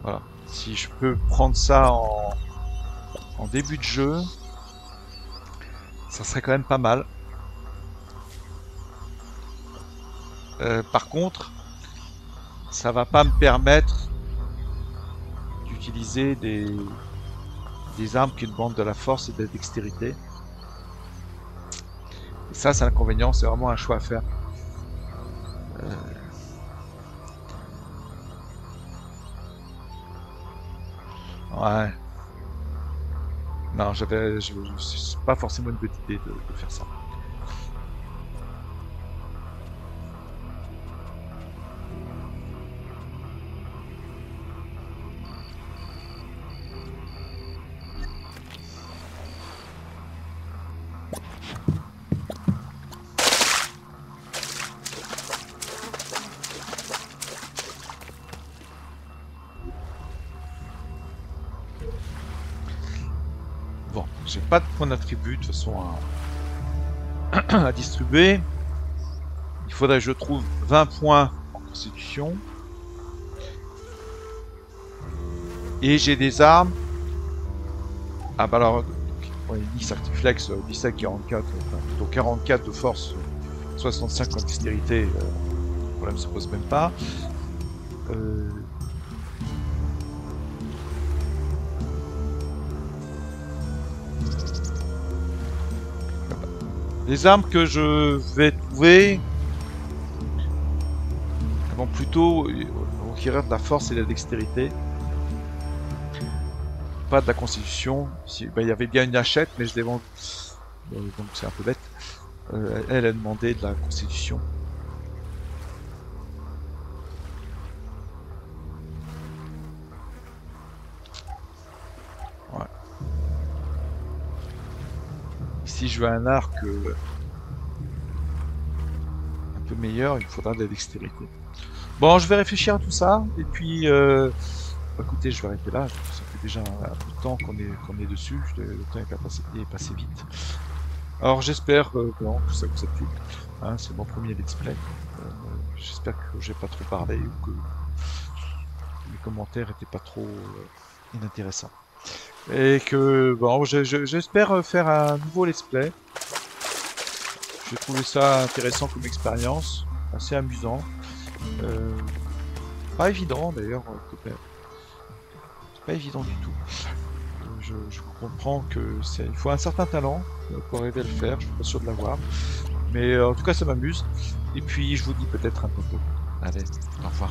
Voilà. Si je peux prendre ça en début de jeu, ça serait quand même pas mal. Par contre, ça va pas me permettre d'utiliser des armes qui demandent de la force et de la dextérité. Et ça, c'est l'inconvénient, c'est vraiment un choix à faire. Ouais. Non, c'est pas forcément une bonne idée de faire ça. Bon, j'ai pas de points d'attribut de toute façon à distribuer. Il faudrait que je trouve 20 points en constitution. Et j'ai des armes. Ah bah alors, ouais, 10 Artiflex, 17, 44, donc 44 de force, 65 en dextérité, le problème se pose même pas. Les armes que je vais trouver vont plutôt requérir de la force et de la dextérité. Pas de la constitution. Il y avait bien une hachette, mais je l'ai vendue. Donc c'est un peu bête. Elle a demandé de la constitution. Ouais. Si je veux un arc un peu meilleur, il me faudra de la dextérité. Bon, je vais réfléchir à tout ça, et puis écoutez, je vais arrêter là. Ça fait déjà un peu de temps qu'on est dessus. Le temps est passé vite. Alors j'espère que tout ça vous a plu. Hein, c'est mon premier let's play. J'espère que j'ai pas trop parlé ou que les commentaires étaient pas trop inintéressants. Et que bon, j'espère faire un nouveau let's play. J'ai trouvé ça intéressant comme expérience, assez amusant. Pas évident d'ailleurs, pas évident du tout. Je comprends que il faut un certain talent pour arriver à le faire, je suis pas sûr de l'avoir. Mais en tout cas ça m'amuse. Et puis je vous dis peut-être un peu. Allez, au revoir.